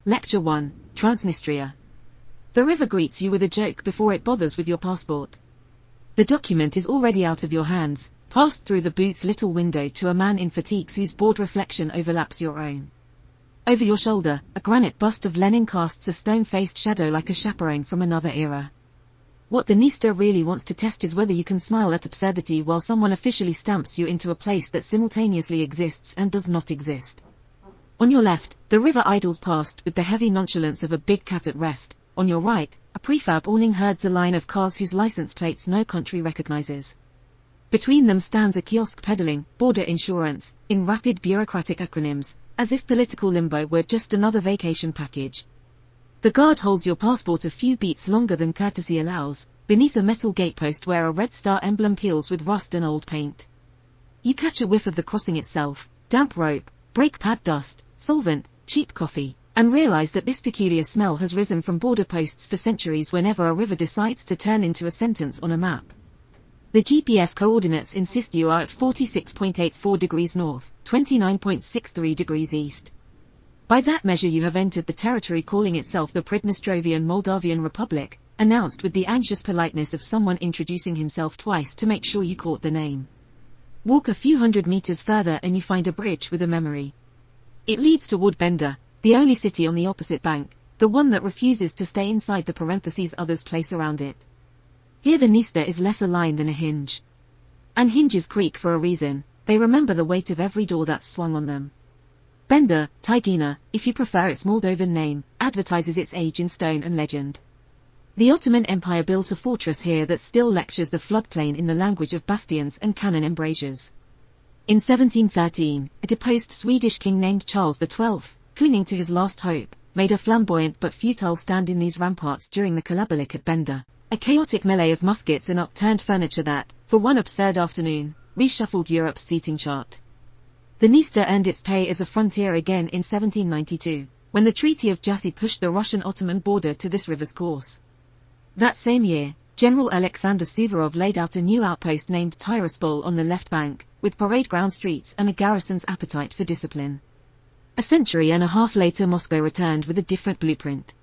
Lecture 1, Transnistria. The river greets you with a joke before it bothers with your passport. The document is already out of your hands, passed through the boot's little window to a man in fatigues whose bored reflection overlaps your own. Over your shoulder, a granite bust of Lenin casts a stone-faced shadow like a chaperone from another era. What the Dniester really wants to test is whether you can smile at absurdity while someone officially stamps you into a place that simultaneously exists and does not exist. On your left, the river idles past with the heavy nonchalance of a big cat at rest. On your right, a prefab awning herds a line of cars whose license plates no country recognizes. Between them stands a kiosk peddling border insurance in rapid bureaucratic acronyms, as if political limbo were just another vacation package. The guard holds your passport a few beats longer than courtesy allows, beneath a metal gatepost where a red star emblem peels with rust and old paint. You catch a whiff of the crossing itself, damp rope, brake pad dust, solvent, cheap coffee, and realize that this peculiar smell has risen from border posts for centuries whenever a river decides to turn into a sentence on a map. The GPS coordinates insist you are at 46.84 degrees north, 29.63 degrees east. By that measure you have entered the territory calling itself the Pridnestrovian Moldavian Republic, announced with the anxious politeness of someone introducing himself twice to make sure you caught the name. Walk a few hundred meters further and you find a bridge with a memory. It leads toward Bender, the only city on the opposite bank, the one that refuses to stay inside the parentheses others place around it. Here the Dniester is less a line than a hinge. And hinges creak for a reason, they remember the weight of every door that's swung on them. Bender, Tigina, if you prefer its Moldovan name, advertises its age in stone and legend. The Ottoman Empire built a fortress here that still lectures the floodplain in the language of bastions and cannon embrasures. In 1713, a deposed Swedish king named Charles XII, clinging to his last hope, made a flamboyant but futile stand in these ramparts during the Kalabalik at Bender, a chaotic melee of muskets and upturned furniture that, for one absurd afternoon, reshuffled Europe's seating chart. The Dniester earned its pay as a frontier again in 1792, when the Treaty of Jassy pushed the Russian-Ottoman border to this river's course. That same year, General Alexander Suvorov laid out a new outpost named Tiraspol on the left bank, with parade ground streets and a garrison's appetite for discipline. A century and a half later Moscow returned with a different blueprint.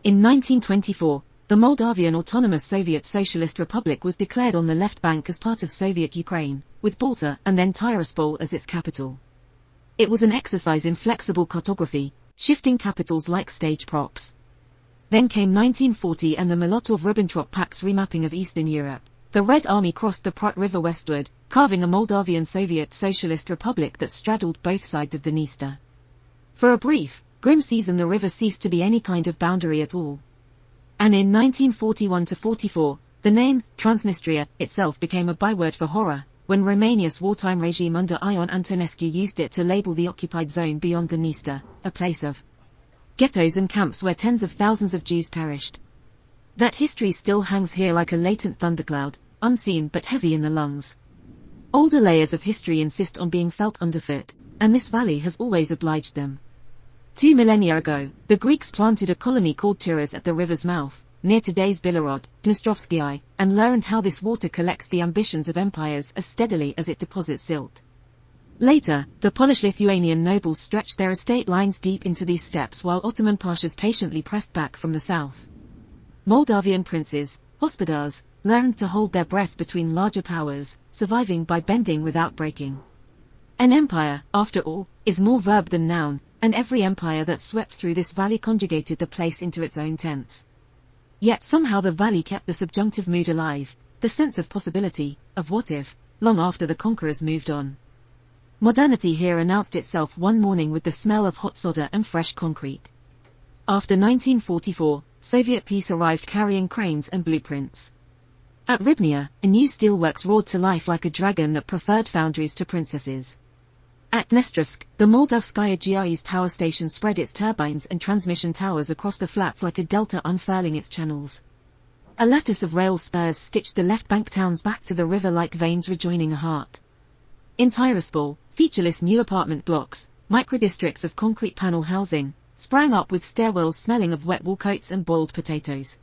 In 1924, the Moldavian Autonomous Soviet Socialist Republic was declared on the left bank as part of Soviet Ukraine, with Balta and then Tiraspol as its capital. It was an exercise in flexible cartography, shifting capitals like stage props. Then came 1940 and the Molotov-Ribbentrop Pact's remapping of Eastern Europe. The Red Army crossed the Prut River westward, carving a Moldavian Soviet Socialist Republic that straddled both sides of the Dniester. For a brief, grim season the river ceased to be any kind of boundary at all. And in 1941-44, the name, Transnistria, itself became a byword for horror, when Romania's wartime regime under Ion Antonescu used it to label the occupied zone beyond the Dniester, a place of ghettos and camps where tens of thousands of Jews perished. That history still hangs here like a latent thundercloud, unseen but heavy in the lungs. Older layers of history insist on being felt underfoot, and this valley has always obliged them. 2 millennia ago, the Greeks planted a colony called Tyras at the river's mouth, near today's Bilorod, Dnistrovskii, and learned how this water collects the ambitions of empires as steadily as it deposits silt. Later, the Polish-Lithuanian nobles stretched their estate lines deep into these steppes while Ottoman pashas patiently pressed back from the south. Moldavian princes, hospodars, learned to hold their breath between larger powers, surviving by bending without breaking. An empire, after all, is more verb than noun, and every empire that swept through this valley conjugated the place into its own tense. Yet somehow the valley kept the subjunctive mood alive, the sense of possibility, of what if, long after the conquerors moved on. Modernity here announced itself one morning with the smell of hot solder and fresh concrete. After 1944, Soviet peace arrived carrying cranes and blueprints. At Rybnia, a new steelworks roared to life like a dragon that preferred foundries to princesses. At Dnestrovsk, the Moldavskaya GRE's power station spread its turbines and transmission towers across the flats like a delta unfurling its channels. A lattice of rail spurs stitched the left bank towns back to the river like veins rejoining a heart. In Tiraspol, featureless new apartment blocks, microdistricts of concrete panel housing, sprang up with stairwells smelling of wet wool coats and boiled potatoes.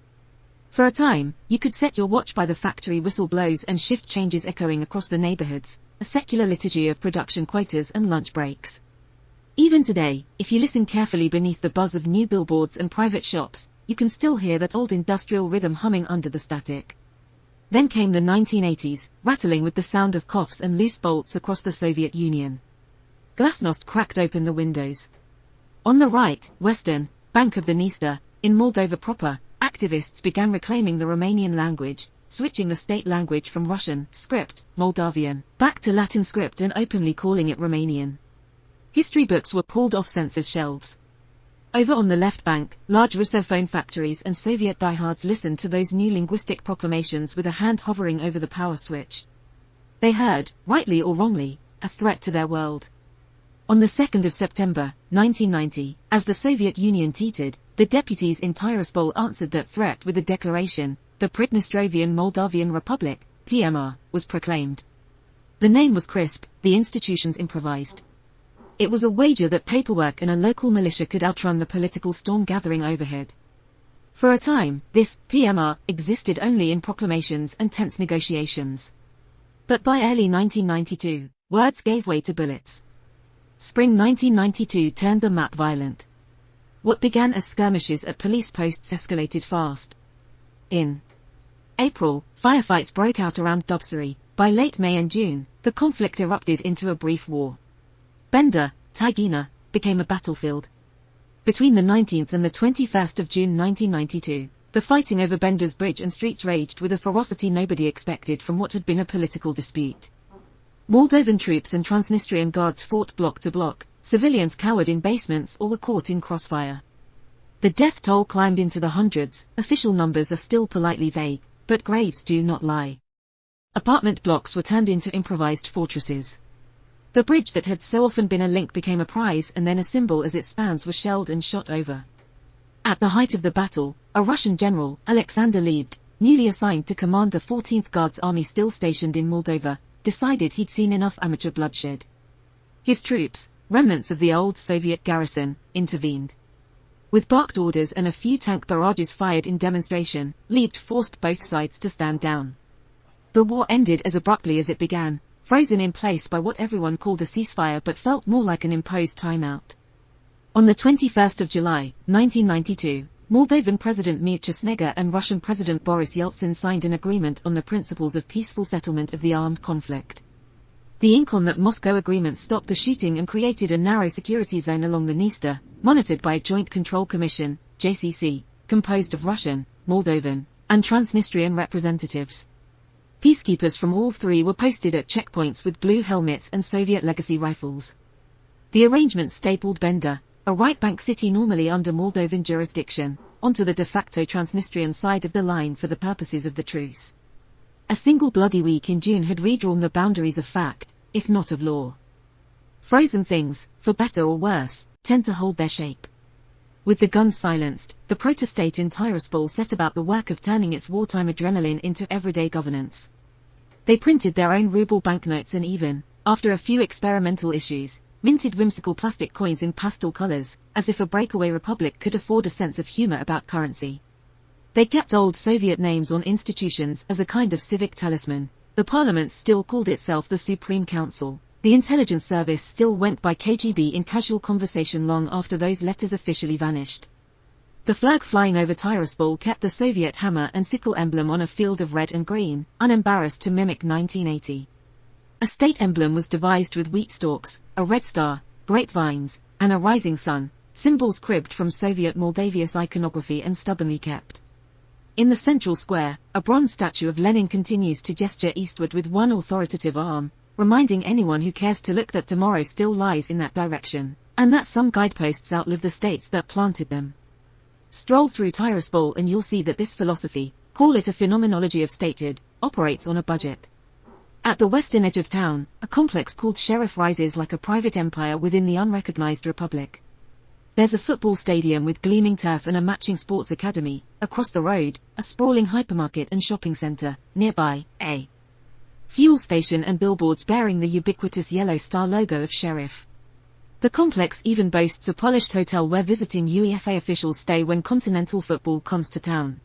For a time, you could set your watch by the factory whistle blows and shift changes echoing across the neighborhoods, a secular liturgy of production quotas and lunch breaks. Even today, if you listen carefully beneath the buzz of new billboards and private shops, you can still hear that old industrial rhythm humming under the static. Then came the 1980s, rattling with the sound of coughs and loose bolts across the Soviet Union. Glasnost cracked open the windows. On the right, western, bank of the Dniester, in Moldova proper, activists began reclaiming the Romanian language, switching the state language from Russian script, Moldavian, back to Latin script and openly calling it Romanian. History books were pulled off censors' shelves. Over on the left bank, large Russophone factories and Soviet diehards listened to those new linguistic proclamations with a hand hovering over the power switch. They heard, rightly or wrongly, a threat to their world. On the 2nd of September, 1990, as the Soviet Union teetered, the deputies in Tiraspol answered that threat with a declaration. The Transnistrian Moldavian Republic, PMR, was proclaimed. The name was crisp, the institutions improvised. It was a wager that paperwork and a local militia could outrun the political storm gathering overhead. For a time, this PMR existed only in proclamations and tense negotiations. But by early 1992, words gave way to bullets. Spring 1992 turned the map violent. What began as skirmishes at police posts escalated fast. In April, firefights broke out around Dobsary. By late May and June, the conflict erupted into a brief war. Bender, Tighina, became a battlefield. Between the 19th and the 21st of June 1992, the fighting over Bender's bridge and streets raged with a ferocity nobody expected from what had been a political dispute. Moldovan troops and Transnistrian guards fought block to block, civilians cowered in basements or were caught in crossfire. The death toll climbed into the hundreds, official numbers are still politely vague, but graves do not lie. Apartment blocks were turned into improvised fortresses. The bridge that had so often been a link became a prize and then a symbol as its spans were shelled and shot over. At the height of the battle, a Russian general, Alexander Liebd, newly assigned to command the 14th Guards Army still stationed in Moldova, decided he'd seen enough amateur bloodshed. His troops, remnants of the old Soviet garrison, intervened. With barked orders and a few tank barrages fired in demonstration, Liebd forced both sides to stand down. The war ended as abruptly as it began, frozen in place by what everyone called a ceasefire but felt more like an imposed timeout. On the 21st of July, 1992, Moldovan President Mircea Snega and Russian President Boris Yeltsin signed an agreement on the principles of peaceful settlement of the armed conflict. The ink on that Moscow agreement stopped the shooting and created a narrow security zone along the Dniester, monitored by a Joint Control Commission, JCC, composed of Russian, Moldovan, and Transnistrian representatives. Peacekeepers from all three were posted at checkpoints with blue helmets and Soviet legacy rifles. The arrangement stapled Bender, a right-bank city normally under Moldovan jurisdiction, onto the de facto Transnistrian side of the line for the purposes of the truce. A single bloody week in June had redrawn the boundaries of fact, if not of law. Frozen things, for better or worse, tend to hold their shape. With the guns silenced, the protestate in Tiraspol set about the work of turning its wartime adrenaline into everyday governance. They printed their own ruble banknotes and even, after a few experimental issues, minted whimsical plastic coins in pastel colors, as if a breakaway republic could afford a sense of humor about currency. They kept old Soviet names on institutions as a kind of civic talisman. The parliament still called itself the Supreme Council. The intelligence service still went by KGB in casual conversation long after those letters officially vanished. The flag flying over Tiraspol kept the Soviet hammer and sickle emblem on a field of red and green, unembarrassed to mimic 1980. A state emblem was devised with wheat stalks, a red star, grapevines, and a rising sun, symbols cribbed from Soviet Moldavia's iconography and stubbornly kept. In the central square, a bronze statue of Lenin continues to gesture eastward with one authoritative arm, reminding anyone who cares to look that tomorrow still lies in that direction, and that some guideposts outlive the states that planted them. Stroll through Tiraspol and you'll see that this philosophy, call it a phenomenology of statehood, operates on a budget. At the western edge of town, a complex called Sheriff rises like a private empire within the unrecognized republic. There's a football stadium with gleaming turf and a matching sports academy. Across the road, a sprawling hypermarket and shopping center. Nearby, a fuel station and billboards bearing the ubiquitous yellow star logo of Sheriff. The complex even boasts a polished hotel where visiting UEFA officials stay when continental football comes to town.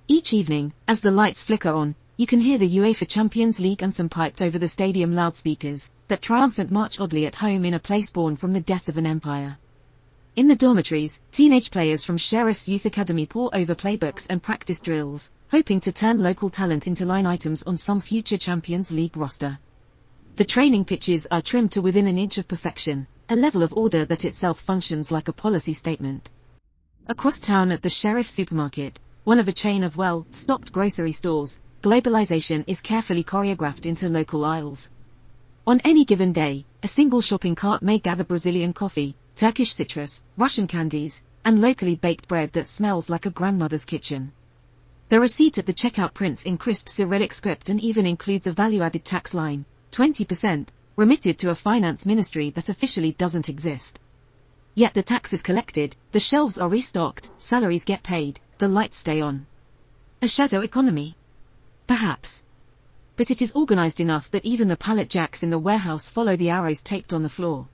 Each evening, as the lights flicker on, you can hear the UEFA Champions League anthem piped over the stadium loudspeakers, that triumphant march oddly at home in a place born from the death of an empire. In the dormitories, teenage players from Sheriff's Youth Academy pore over playbooks and practice drills, hoping to turn local talent into line items on some future Champions League roster. The training pitches are trimmed to within an inch of perfection, a level of order that itself functions like a policy statement. Across town at the Sheriff Supermarket, one of a chain of well-stocked grocery stores, globalization is carefully choreographed into local aisles. On any given day, a single shopping cart may gather Brazilian coffee, Turkish citrus, Russian candies, and locally baked bread that smells like a grandmother's kitchen. The receipt at the checkout prints in crisp Cyrillic script and even includes a value-added tax line, 20%, remitted to a finance ministry that officially doesn't exist. Yet the tax is collected, the shelves are restocked, salaries get paid, the lights stay on. A shadow economy? Perhaps. But it is organized enough that even the pallet jacks in the warehouse follow the arrows taped on the floor.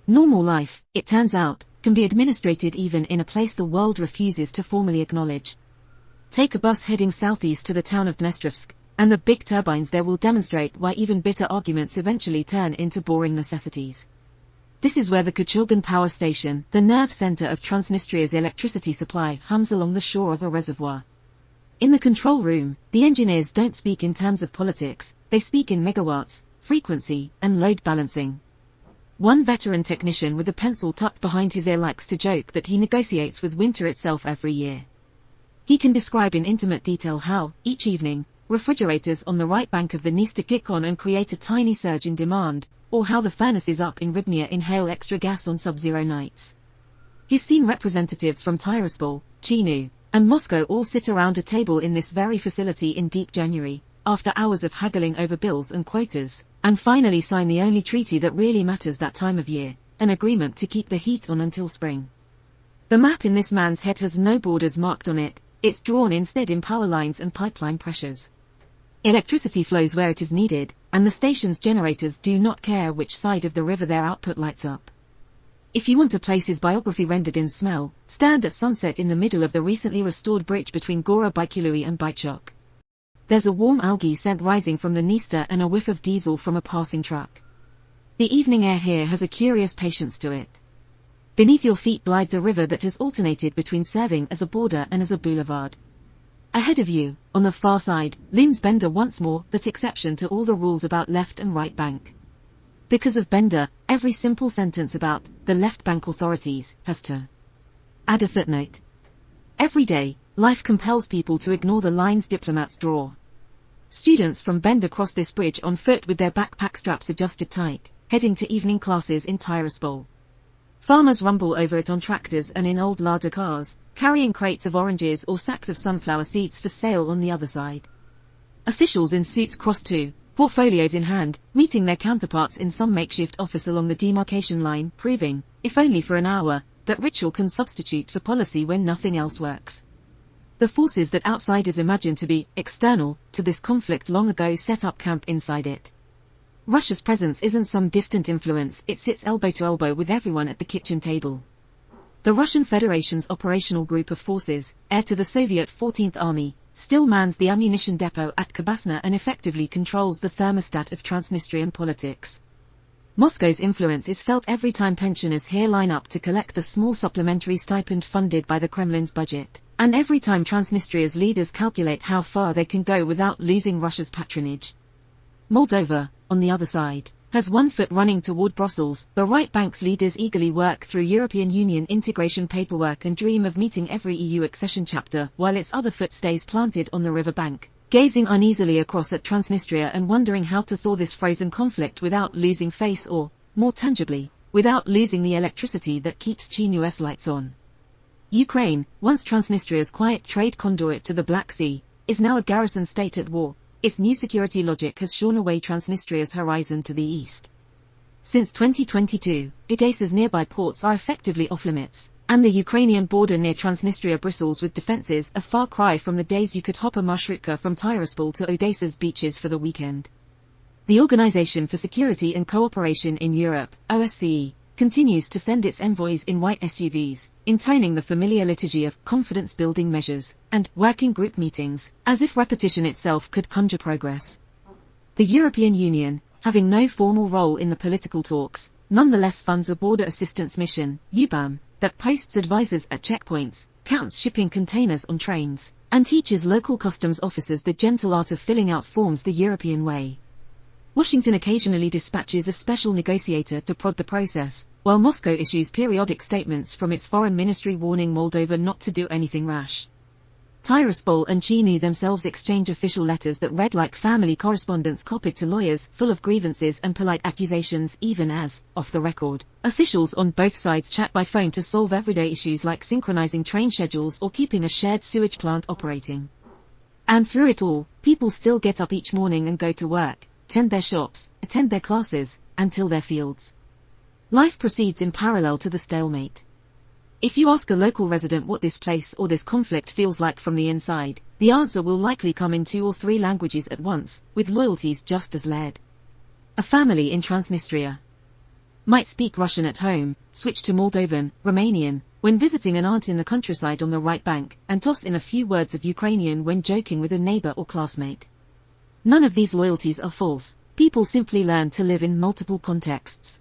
Normal life, it turns out, can be administrated even in a place the world refuses to formally acknowledge. Take a bus heading southeast to the town of Dnestrovsk, and the big turbines there will demonstrate why even bitter arguments eventually turn into boring necessities. This is where the Kochurgan power station, the nerve center of Transnistria's electricity supply, hums along the shore of a reservoir. In the control room, the engineers don't speak in terms of politics, they speak in megawatts, frequency, and load balancing. One veteran technician with a pencil tucked behind his ear likes to joke that he negotiates with winter itself every year. He can describe in intimate detail how, each evening, refrigerators on the right bank of the Dniester kick on and create a tiny surge in demand, or how the furnaces up in Ribnia inhale extra gas on sub-zero nights. He's seen representatives from Tiraspol, Chinu, and Moscow all sit around a table in this very facility in deep January, after hours of haggling over bills and quotas, and finally sign the only treaty that really matters that time of year, an agreement to keep the heat on until spring. The map in this man's head has no borders marked on it, it's drawn instead in power lines and pipeline pressures. Electricity flows where it is needed, and the station's generators do not care which side of the river their output lights up. If you want to place his biography rendered in smell, stand at sunset in the middle of the recently restored bridge between Gora Bykului and Bychok. There's a warm algae scent rising from the Dniester and a whiff of diesel from a passing truck. The evening air here has a curious patience to it. Beneath your feet glides a river that has alternated between serving as a border and as a boulevard. Ahead of you, on the far side, looms Bender once more, that exception to all the rules about left and right bank. Because of Bender, every simple sentence about the left bank authorities has to add a footnote. Every day, life compels people to ignore the lines diplomats draw. Students from Bender cross this bridge on foot with their backpack straps adjusted tight, heading to evening classes in Tiraspol. Farmers rumble over it on tractors and in old Lada cars, carrying crates of oranges or sacks of sunflower seeds for sale on the other side. Officials in suits cross too, portfolios in hand, meeting their counterparts in some makeshift office along the demarcation line, proving, if only for an hour, that ritual can substitute for policy when nothing else works. The forces that outsiders imagine to be external to this conflict long ago set up camp inside it. Russia's presence isn't some distant influence, it sits elbow to elbow with everyone at the kitchen table. The Russian Federation's operational group of forces, heir to the Soviet 14th Army, still mans the ammunition depot at Kabasna and effectively controls the thermostat of Transnistrian politics. Moscow's influence is felt every time pensioners here line up to collect a small supplementary stipend funded by the Kremlin's budget, and every time Transnistria's leaders calculate how far they can go without losing Russia's patronage. Moldova, on the other side, has one foot running toward Brussels. The right bank's leaders eagerly work through European Union integration paperwork and dream of meeting every EU accession chapter, while its other foot stays planted on the river bank, gazing uneasily across at Transnistria and wondering how to thaw this frozen conflict without losing face or, more tangibly, without losing the electricity that keeps Chinu's lights on. Ukraine, once Transnistria's quiet trade conduit to the Black Sea, is now a garrison state at war. Its new security logic has shorn away Transnistria's horizon to the east. Since 2022, Odessa's nearby ports are effectively off-limits, and the Ukrainian border near Transnistria bristles with defenses, a far cry from the days you could hop a marshrutka from Tiraspol to Odessa's beaches for the weekend. The Organization for Security and Cooperation in Europe, OSCE, continues to send its envoys in white SUVs, intoning the familiar liturgy of confidence-building measures and working group meetings, as if repetition itself could conjure progress. The European Union, having no formal role in the political talks, nonetheless funds a border assistance mission, UBAM, that posts advisors at checkpoints, counts shipping containers on trains, and teaches local customs officers the gentle art of filling out forms the European way. Washington occasionally dispatches a special negotiator to prod the process, while Moscow issues periodic statements from its foreign ministry warning Moldova not to do anything rash. Tiraspol and Chiinu themselves exchange official letters that read like family correspondence copied to lawyers, full of grievances and polite accusations, even as, off the record, officials on both sides chat by phone to solve everyday issues like synchronizing train schedules or keeping a shared sewage plant operating. And through it all, people still get up each morning and go to work, tend their shops, attend their classes, and till their fields. Life proceeds in parallel to the stalemate. If you ask a local resident what this place or this conflict feels like from the inside, the answer will likely come in 2 or 3 languages at once, with loyalties just as layered. A family in Transnistria might speak Russian at home, switch to Moldovan, Romanian, when visiting an aunt in the countryside on the right bank, and toss in a few words of Ukrainian when joking with a neighbor or classmate. None of these loyalties are false, people simply learn to live in multiple contexts.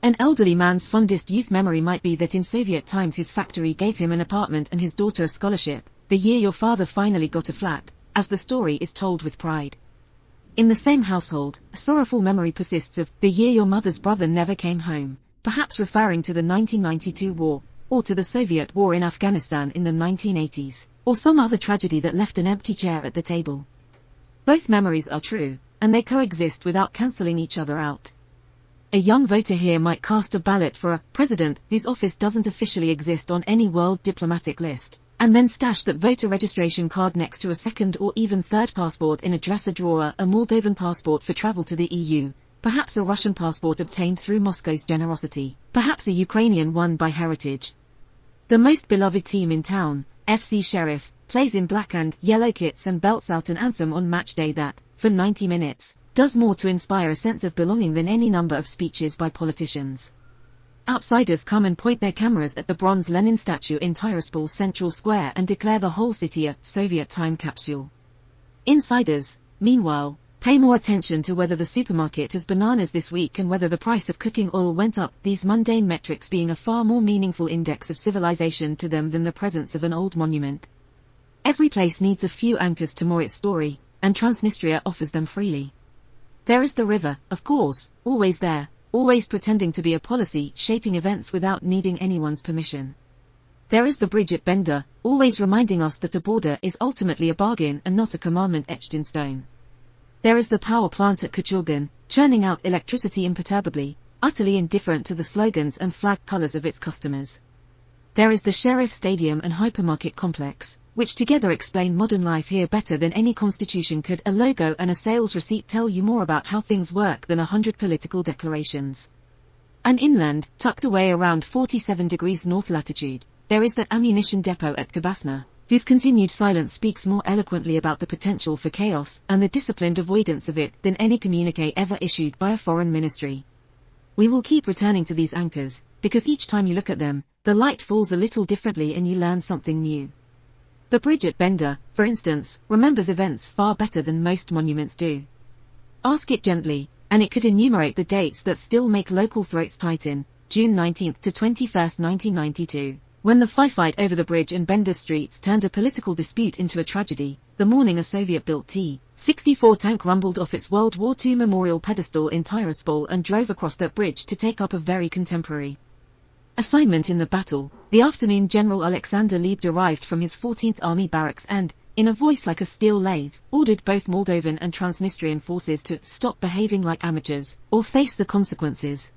An elderly man's fondest youth memory might be that in Soviet times his factory gave him an apartment and his daughter a scholarship, the year your father finally got a flat, as the story is told with pride. In the same household, a sorrowful memory persists of the year your mother's brother never came home, perhaps referring to the 1992 war, or to the Soviet war in Afghanistan in the 1980s, or some other tragedy that left an empty chair at the table. Both memories are true, and they coexist without cancelling each other out. A young voter here might cast a ballot for a president whose office doesn't officially exist on any world diplomatic list, and then stash that voter registration card next to a second or even third passport in a dresser drawer, a Moldovan passport for travel to the EU, perhaps a Russian passport obtained through Moscow's generosity, perhaps a Ukrainian one by heritage. The most beloved team in town, FC Sheriff, plays in black and yellow kits and belts out an anthem on match day that, for 90 minutes, does more to inspire a sense of belonging than any number of speeches by politicians. Outsiders come and point their cameras at the bronze Lenin statue in Tiraspol's central square and declare the whole city a Soviet time capsule. Insiders, meanwhile, pay more attention to whether the supermarket has bananas this week and whether the price of cooking oil went up, these mundane metrics being a far more meaningful index of civilization to them than the presence of an old monument. Every place needs a few anchors to moor its story, and Transnistria offers them freely. There is the river, of course, always there, always pretending to be a policy, shaping events without needing anyone's permission. There is the bridge at Bender, always reminding us that a border is ultimately a bargain and not a commandment etched in stone. There is the power plant at Kuchurgan, churning out electricity imperturbably, utterly indifferent to the slogans and flag colors of its customers. There is the Sheriff Stadium and hypermarket complex, which together explain modern life here better than any constitution could. A logo and a sales receipt tell you more about how things work than 100 political declarations. And inland, tucked away around 47 degrees north latitude, there is that ammunition depot at Kabasna, whose continued silence speaks more eloquently about the potential for chaos and the disciplined avoidance of it than any communique ever issued by a foreign ministry. We will keep returning to these anchors, because each time you look at them, the light falls a little differently and you learn something new. The bridge at Bender, for instance, remembers events far better than most monuments do. Ask it gently, and it could enumerate the dates that still make local throats tighten: June 19 to 21, 1992, when the fight over the bridge and Bender streets turned a political dispute into a tragedy, the morning a Soviet-built T-64 tank rumbled off its World War II memorial pedestal in Tiraspol and drove across that bridge to take up a very contemporary assignment in the battle. The afternoon General Alexander Liebd arrived from his 14th Army barracks and, in a voice like a steel lathe, ordered both Moldovan and Transnistrian forces to stop behaving like amateurs, or face the consequences.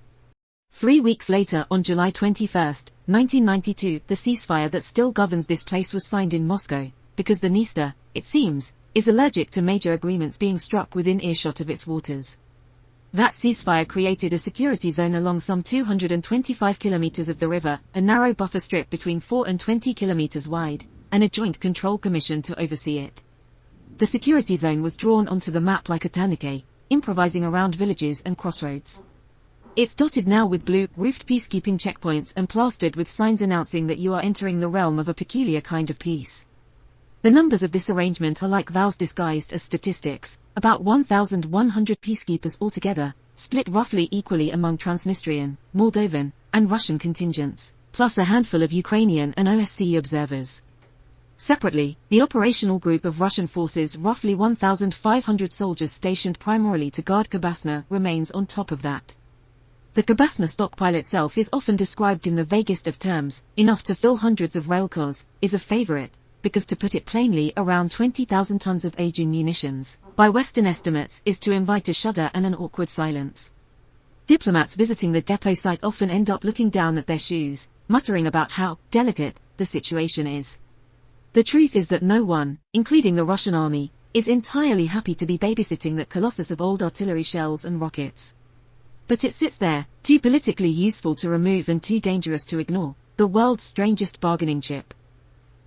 3 weeks later, on July 21, 1992, the ceasefire that still governs this place was signed in Moscow, because the Dniester, it seems, is allergic to major agreements being struck within earshot of its waters. That ceasefire created a security zone along some 225 kilometers of the river, a narrow buffer strip between 4 and 20 kilometers wide, and a joint control commission to oversee it. The security zone was drawn onto the map like a tourniquet, improvising around villages and crossroads. It's dotted now with blue-roofed peacekeeping checkpoints and plastered with signs announcing that you are entering the realm of a peculiar kind of peace. The numbers of this arrangement are like vows disguised as statistics, about 1,100 peacekeepers altogether, split roughly equally among Transnistrian, Moldovan, and Russian contingents, plus a handful of Ukrainian and OSCE observers. Separately, the operational group of Russian forces, roughly 1,500 soldiers stationed primarily to guard Kabasna, remains on top of that. The Kabasna stockpile itself is often described in the vaguest of terms, enough to fill hundreds of railcars, is a favorite, because to put it plainly, around 20,000 tons of aging munitions, by Western estimates, is to invite a shudder and an awkward silence. Diplomats visiting the depot site often end up looking down at their shoes, muttering about how delicate the situation is. The truth is that no one, including the Russian army, is entirely happy to be babysitting that colossus of old artillery shells and rockets. But it sits there, too politically useful to remove and too dangerous to ignore, the world's strangest bargaining chip.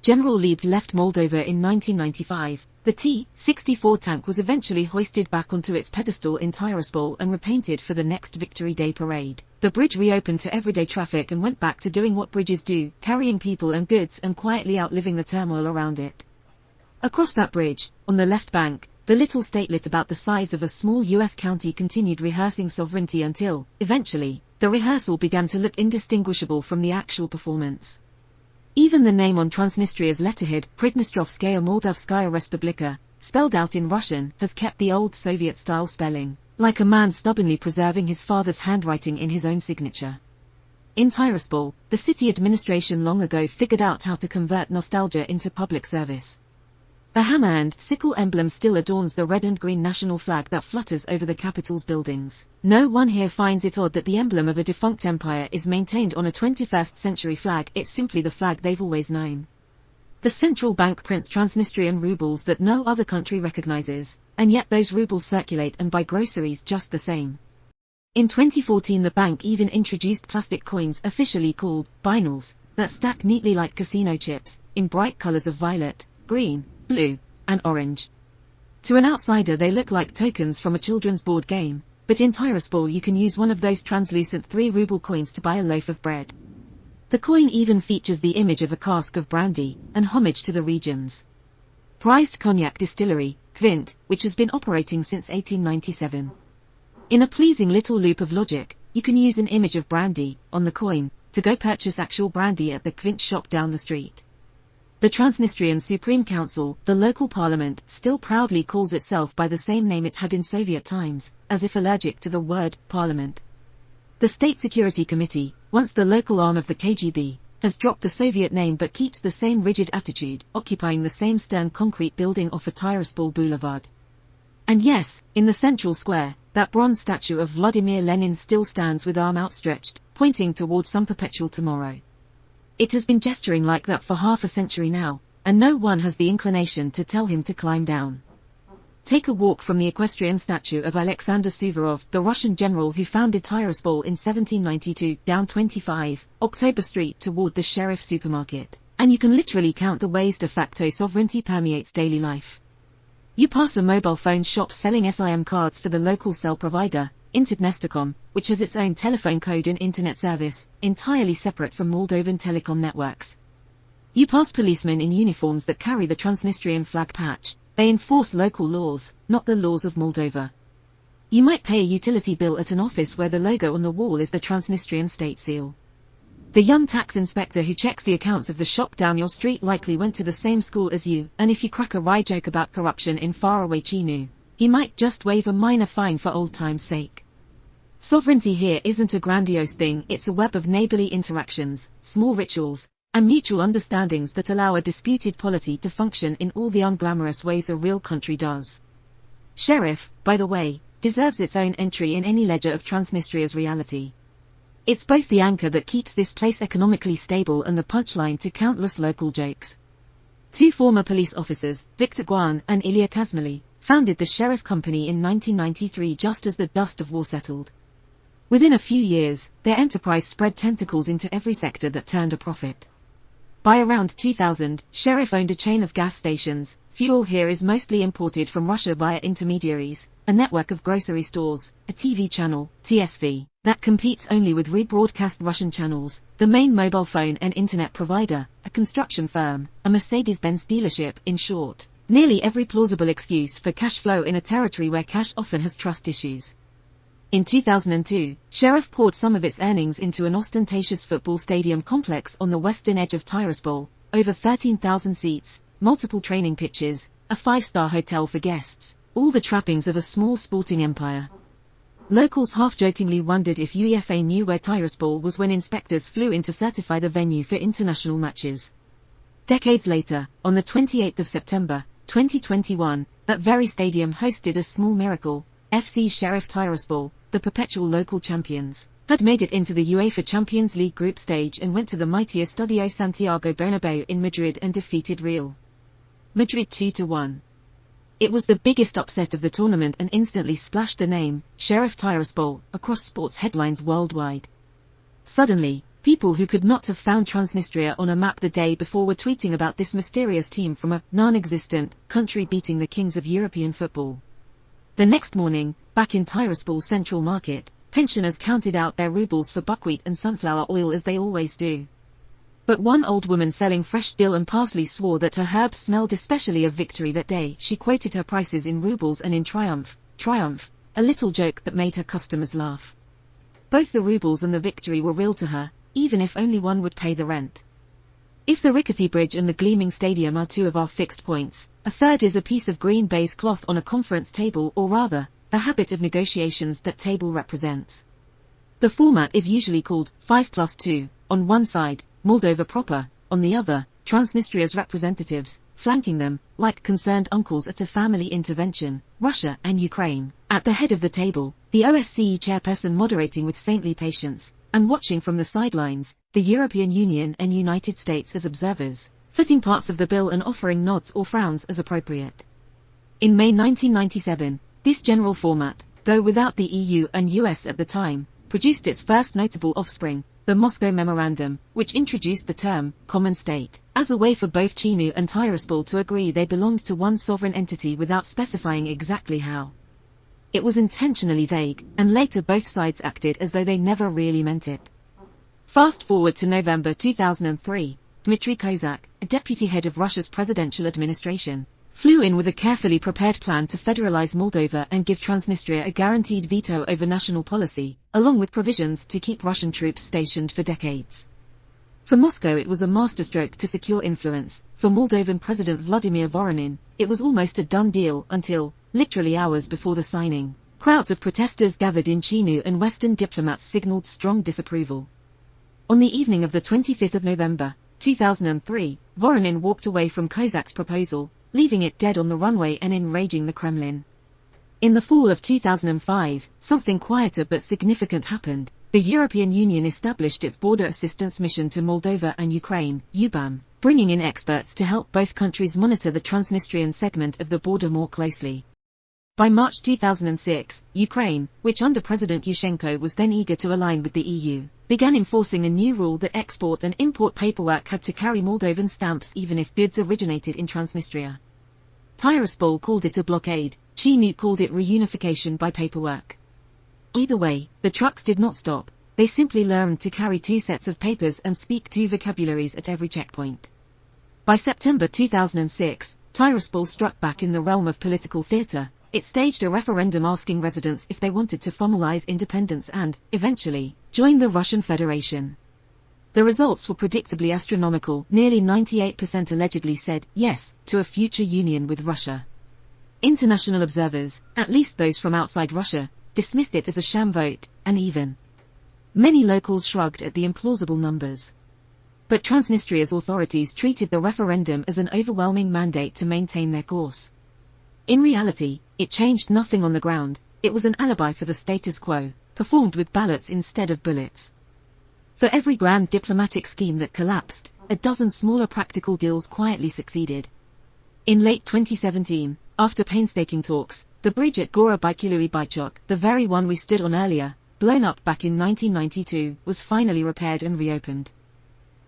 General Lieb left Moldova in 1995. The T-64 tank was eventually hoisted back onto its pedestal in Tiraspol and repainted for the next Victory Day parade. The bridge reopened to everyday traffic and went back to doing what bridges do, carrying people and goods and quietly outliving the turmoil around it. Across that bridge, on the left bank, the little statelet about the size of a small US county continued rehearsing sovereignty until, eventually, the rehearsal began to look indistinguishable from the actual performance. Even the name on Transnistria's letterhead, Pridnestrovskaya Moldavskaya Respublika, spelled out in Russian, has kept the old Soviet-style spelling, like a man stubbornly preserving his father's handwriting in his own signature. In Tiraspol, the city administration long ago figured out how to convert nostalgia into public service. The hammer and sickle emblem still adorns the red and green national flag that flutters over the capital's buildings. No one here finds it odd that the emblem of a defunct empire is maintained on a 21st century flag. It's simply the flag they've always known. The central bank prints Transnistrian rubles that no other country recognizes, and yet those rubles circulate and buy groceries just the same. In 2014 the bank even introduced plastic coins officially called binals, that stack neatly like casino chips, in bright colors of violet, green, blue, and orange. To an outsider they look like tokens from a children's board game, but in Tiraspol you can use one of those translucent 3-ruble coins to buy a loaf of bread. The coin even features the image of a cask of brandy, an homage to the region's prized cognac distillery, Kvint, which has been operating since 1897. In a pleasing little loop of logic, you can use an image of brandy, on the coin, to go purchase actual brandy at the Kvint shop down the street. The Transnistrian Supreme Council, the local parliament, still proudly calls itself by the same name it had in Soviet times, as if allergic to the word parliament. The State Security Committee, once the local arm of the KGB, has dropped the Soviet name but keeps the same rigid attitude, occupying the same stern concrete building off a Tiraspol boulevard. And yes, in the central square, that bronze statue of Vladimir Lenin still stands with arm outstretched, pointing towards some perpetual tomorrow. It has been gesturing like that for half a century now, and no one has the inclination to tell him to climb down. Take a walk from the equestrian statue of Alexander Suvorov, the Russian general who founded Tiraspol in 1792, down 25 October Street toward the Sheriff supermarket, and you can literally count the ways de facto sovereignty permeates daily life. You pass a mobile phone shop selling SIM cards for the local cell provider, Transnistria, which has its own telephone code and internet service, entirely separate from Moldovan telecom networks. You pass policemen in uniforms that carry the Transnistrian flag patch. They enforce local laws, not the laws of Moldova. You might pay a utility bill at an office where the logo on the wall is the Transnistrian state seal. The young tax inspector who checks the accounts of the shop down your street likely went to the same school as you, and if you crack a wry joke about corruption in faraway Chinu, he might just waive a minor fine for old time's sake. Sovereignty here isn't a grandiose thing, it's a web of neighborly interactions, small rituals, and mutual understandings that allow a disputed polity to function in all the unglamorous ways a real country does. Sheriff, by the way, deserves its own entry in any ledger of Transnistria's reality. It's both the anchor that keeps this place economically stable and the punchline to countless local jokes. Two former police officers, Viktor Guan and Ilya Kazmali, founded the Sheriff Company in 1993 just as the dust of war settled. Within a few years, their enterprise spread tentacles into every sector that turned a profit. By around 2000, Sheriff owned a chain of gas stations. Fuel here is mostly imported from Russia via intermediaries, a network of grocery stores, a TV channel, TSV, that competes only with rebroadcast Russian channels, the main mobile phone and internet provider, a construction firm, a Mercedes-Benz dealership, in short. Nearly every plausible excuse for cash flow in a territory where cash often has trust issues. In 2002, Sheriff poured some of its earnings into an ostentatious football stadium complex on the western edge of Tiraspol, over 13,000 seats, multiple training pitches, a 5-star hotel for guests, all the trappings of a small sporting empire. Locals half-jokingly wondered if UEFA knew where Tiraspol was when inspectors flew in to certify the venue for international matches. Decades later, on the 28th of September, 2021, that very stadium hosted a small miracle. FC Sheriff Tiraspol, the perpetual local champions, had made it into the UEFA Champions League group stage and went to the mighty Estadio Santiago Bernabeu in Madrid and defeated Real Madrid 2-1. It was the biggest upset of the tournament and instantly splashed the name, Sheriff Tiraspol, across sports headlines worldwide. Suddenly, people who could not have found Transnistria on a map the day before were tweeting about this mysterious team from a non-existent country beating the kings of European football. The next morning, back in Tiraspol Central Market, pensioners counted out their rubles for buckwheat and sunflower oil as they always do. But one old woman selling fresh dill and parsley swore that her herbs smelled especially of victory that day. She quoted her prices in rubles and in triumph, a little joke that made her customers laugh. Both the rubles and the victory were real to her, even if only one would pay the rent. If the rickety bridge and the gleaming stadium are two of our fixed points, a third is a piece of green baize cloth on a conference table, or rather, the habit of negotiations that table represents. The format is usually called 5+2, on one side, Moldova proper, on the other, Transnistria's representatives, flanking them, like concerned uncles at a family intervention, Russia and Ukraine. At the head of the table, the OSCE chairperson moderating with saintly patience, and watching from the sidelines, the European Union and United States as observers, fitting parts of the bill and offering nods or frowns as appropriate. In May 1997, this general format, though without the EU and US at the time, produced its first notable offspring, the Moscow Memorandum, which introduced the term common state as a way for both Chinu and Tiraspol to agree they belonged to one sovereign entity without specifying exactly how. It was intentionally vague, and later both sides acted as though they never really meant it. Fast forward to November 2003, Dmitry Kozak, a deputy head of Russia's presidential administration, flew in with a carefully prepared plan to federalize Moldova and give Transnistria a guaranteed veto over national policy, along with provisions to keep Russian troops stationed for decades. For Moscow it was a masterstroke to secure influence. For Moldovan President Vladimir Voronin, it was almost a done deal until, literally hours before the signing, crowds of protesters gathered in Chinu and Western diplomats signaled strong disapproval. On the evening of the 25th of November, 2003, Voronin walked away from Kozak's proposal, leaving it dead on the runway and enraging the Kremlin. In the fall of 2005, something quieter but significant happened. The European Union established its Border Assistance Mission to Moldova and Ukraine, UBAM, bringing in experts to help both countries monitor the Transnistrian segment of the border more closely. By March 2006, Ukraine, which under President Yushchenko was then eager to align with the EU, began enforcing a new rule that export and import paperwork had to carry Moldovan stamps even if goods originated in Transnistria. Tiraspol called it a blockade, Chinu called it reunification by paperwork. Either way, the trucks did not stop, they simply learned to carry two sets of papers and speak two vocabularies at every checkpoint. By September 2006, Tiraspol struck back in the realm of political theatre. It staged a referendum asking residents if they wanted to formalize independence and, eventually, join the Russian Federation. The results were predictably astronomical. Nearly 98% allegedly said yes to a future union with Russia. International observers, at least those from outside Russia, dismissed it as a sham vote, and even many locals shrugged at the implausible numbers. But Transnistria's authorities treated the referendum as an overwhelming mandate to maintain their course. In reality, it changed nothing on the ground. It was an alibi for the status quo, performed with ballots instead of bullets. For every grand diplomatic scheme that collapsed, a dozen smaller practical deals quietly succeeded. In late 2017, after painstaking talks, the bridge at Gora Baikului Baichok, the very one we stood on earlier, blown up back in 1992, was finally repaired and reopened.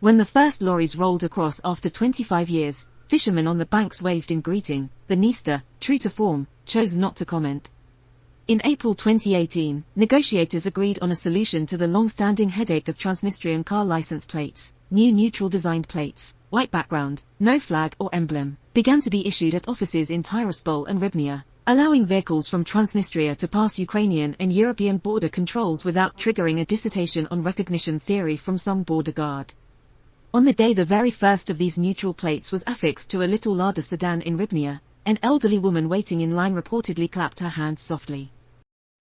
When the first lorries rolled across after 25 years, fishermen on the banks waved in greeting. The Dniester, true to form, chose not to comment. In April 2018, negotiators agreed on a solution to the long-standing headache of Transnistrian car license plates. New neutral-designed plates, white background, no flag or emblem, began to be issued at offices in Tiraspol and Rybnia, allowing vehicles from Transnistria to pass Ukrainian and European border controls without triggering a dissertation on recognition theory from some border guard. On the day the very first of these neutral plates was affixed to a little Lada sedan in Rybnia, an elderly woman waiting in line reportedly clapped her hands softly.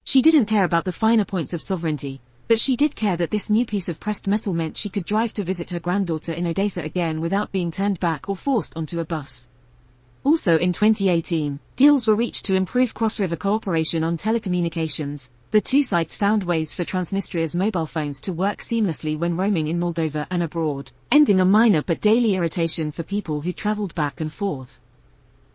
She didn't care about the finer points of sovereignty, but she did care that this new piece of pressed metal meant she could drive to visit her granddaughter in Odessa again without being turned back or forced onto a bus. Also in 2018, deals were reached to improve cross-river cooperation on telecommunications. The two sides found ways for Transnistria's mobile phones to work seamlessly when roaming in Moldova and abroad, ending a minor but daily irritation for people who traveled back and forth.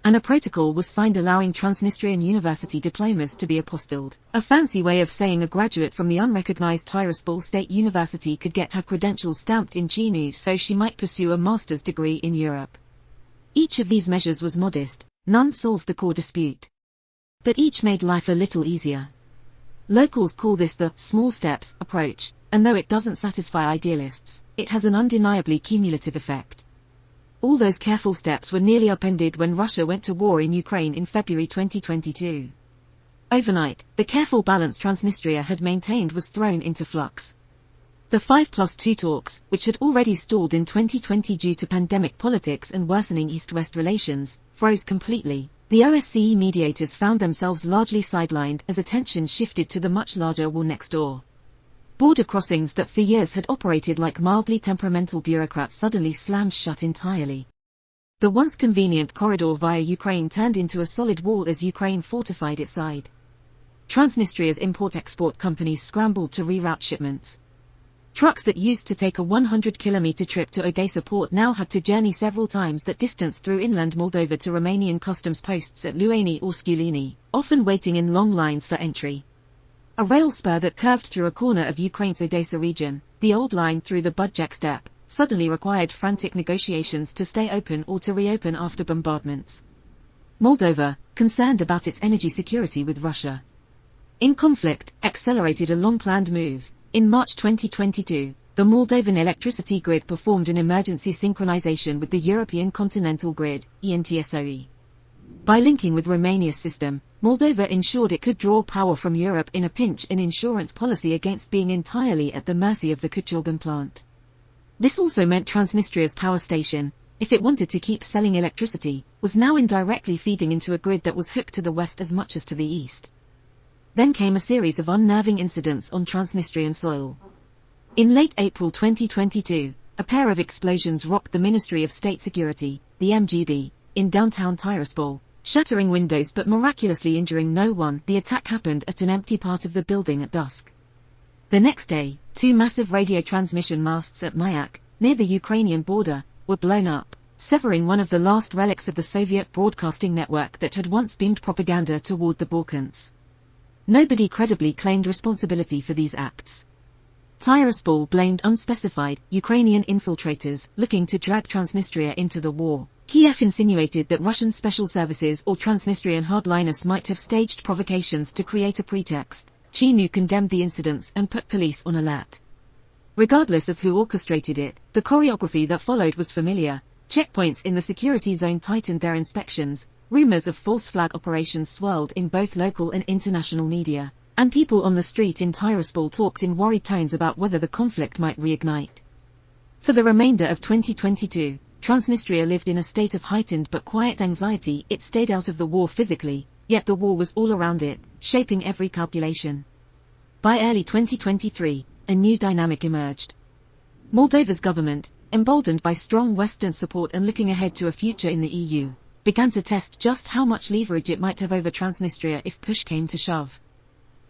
And a protocol was signed allowing Transnistrian university diplomas to be apostilled, a fancy way of saying a graduate from the unrecognized Tiraspol State University could get her credentials stamped in Chiinu so she might pursue a master's degree in Europe. Each of these measures was modest, none solved the core dispute. But each made life a little easier. Locals call this the small steps approach, and though it doesn't satisfy idealists, it has an undeniably cumulative effect. All those careful steps were nearly upended when Russia went to war in Ukraine in February 2022. Overnight, the careful balance Transnistria had maintained was thrown into flux. The 5+2 talks, which had already stalled in 2020 due to pandemic politics and worsening East-West relations, froze completely. The OSCE mediators found themselves largely sidelined as attention shifted to the much larger war next door. Border crossings that for years had operated like mildly temperamental bureaucrats suddenly slammed shut entirely. The once convenient corridor via Ukraine turned into a solid wall as Ukraine fortified its side. Transnistria's import-export companies scrambled to reroute shipments. Trucks that used to take a 100-kilometer trip to Odessa port now had to journey several times that distance through inland Moldova to Romanian customs posts at Luani or Sculini, often waiting in long lines for entry. A rail spur that curved through a corner of Ukraine's Odessa region, the old line through the Budjak steppe, suddenly required frantic negotiations to stay open or to reopen after bombardments. Moldova, concerned about its energy security with Russia in conflict, accelerated a long-planned move. In March 2022, the Moldovan electricity grid performed an emergency synchronization with the European Continental Grid, ENTSOE. By linking with Romania's system, Moldova ensured it could draw power from Europe in a pinch, an insurance policy against being entirely at the mercy of the Kuchurgan plant. This also meant Transnistria's power station, if it wanted to keep selling electricity, was now indirectly feeding into a grid that was hooked to the west as much as to the east. Then came a series of unnerving incidents on Transnistrian soil. In late April 2022, a pair of explosions rocked the Ministry of State Security, the MGB, in downtown Tiraspol, shattering windows but miraculously injuring no one. The attack happened at an empty part of the building at dusk. The next day, two massive radio transmission masts at Mayak, near the Ukrainian border, were blown up, severing one of the last relics of the Soviet broadcasting network that had once beamed propaganda toward the Balkans. Nobody credibly claimed responsibility for these acts. Tiraspol blamed unspecified Ukrainian infiltrators looking to drag Transnistria into the war. Kiev insinuated that Russian special services or Transnistrian hardliners might have staged provocations to create a pretext. Chiinu condemned the incidents and put police on alert. Regardless of who orchestrated it, the choreography that followed was familiar. Checkpoints in the security zone tightened their inspections, rumors of false flag operations swirled in both local and international media, and people on the street in Tiraspol talked in worried tones about whether the conflict might reignite. For the remainder of 2022, Transnistria lived in a state of heightened but quiet anxiety. It stayed out of the war physically, yet the war was all around it, shaping every calculation. By early 2023, a new dynamic emerged. Moldova's government, emboldened by strong Western support and looking ahead to a future in the EU, began to test just how much leverage it might have over Transnistria if push came to shove.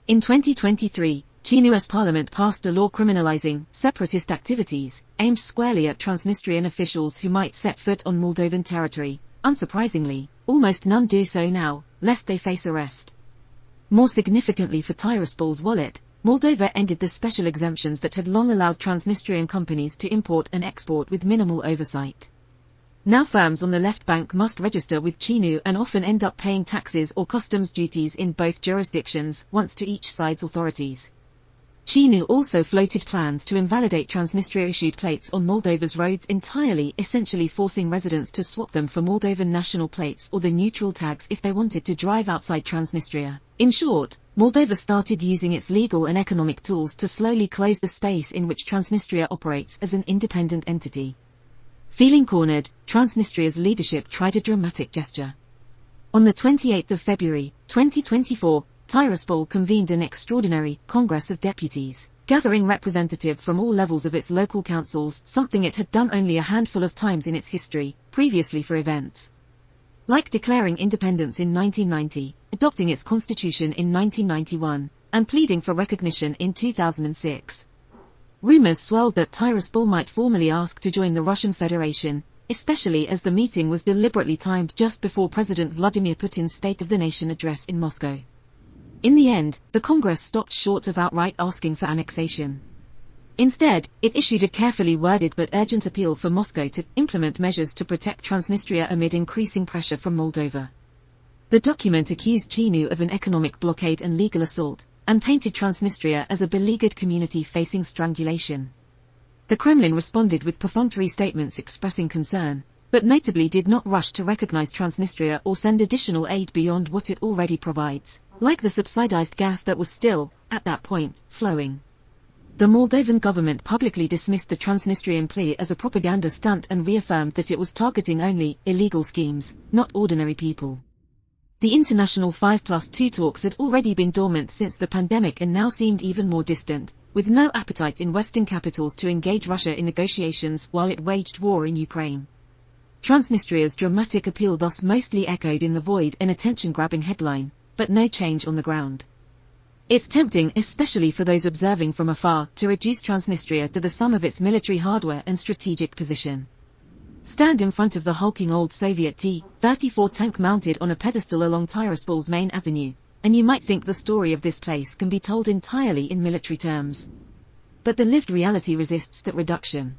In 2023, Chinu's parliament passed a law criminalizing separatist activities, aimed squarely at Transnistrian officials who might set foot on Moldovan territory. Unsurprisingly, almost none do so now, lest they face arrest. More significantly for Tiraspol's wallet, Moldova ended the special exemptions that had long allowed Transnistrian companies to import and export with minimal oversight. Now firms on the left bank must register with Chinu and often end up paying taxes or customs duties in both jurisdictions, once to each side's authorities. Chinu also floated plans to invalidate Transnistria-issued plates on Moldova's roads entirely, essentially forcing residents to swap them for Moldovan national plates or the neutral tags if they wanted to drive outside Transnistria. In short, Moldova started using its legal and economic tools to slowly close the space in which Transnistria operates as an independent entity. Feeling cornered, Transnistria's leadership tried a dramatic gesture. On the 28th of February, 2024, Tiraspol convened an extraordinary Congress of Deputies, gathering representatives from all levels of its local councils, something it had done only a handful of times in its history, previously for events like declaring independence in 1990, adopting its constitution in 1991, and pleading for recognition in 2006. Rumors swirled that Tiraspol might formally ask to join the Russian Federation, especially as the meeting was deliberately timed just before President Vladimir Putin's State of the Nation address in Moscow. In the end, the Congress stopped short of outright asking for annexation. Instead, it issued a carefully worded but urgent appeal for Moscow to implement measures to protect Transnistria amid increasing pressure from Moldova. The document accused Chinu of an economic blockade and legal assault, and painted Transnistria as a beleaguered community facing strangulation. The Kremlin responded with perfunctory statements expressing concern, but notably did not rush to recognize Transnistria or send additional aid beyond what it already provides, like the subsidized gas that was still, at that point, flowing. The Moldovan government publicly dismissed the Transnistrian plea as a propaganda stunt and reaffirmed that it was targeting only illegal schemes, not ordinary people. The international 5+2 talks had already been dormant since the pandemic and now seemed even more distant, with no appetite in Western capitals to engage Russia in negotiations while it waged war in Ukraine. Transnistria's dramatic appeal thus mostly echoed in the void, an attention-grabbing headline, but no change on the ground. It's tempting, especially for those observing from afar, to reduce Transnistria to the sum of its military hardware and strategic position. Stand in front of the hulking old Soviet T-34 tank mounted on a pedestal along Tiraspol's main avenue, and you might think the story of this place can be told entirely in military terms. But the lived reality resists that reduction.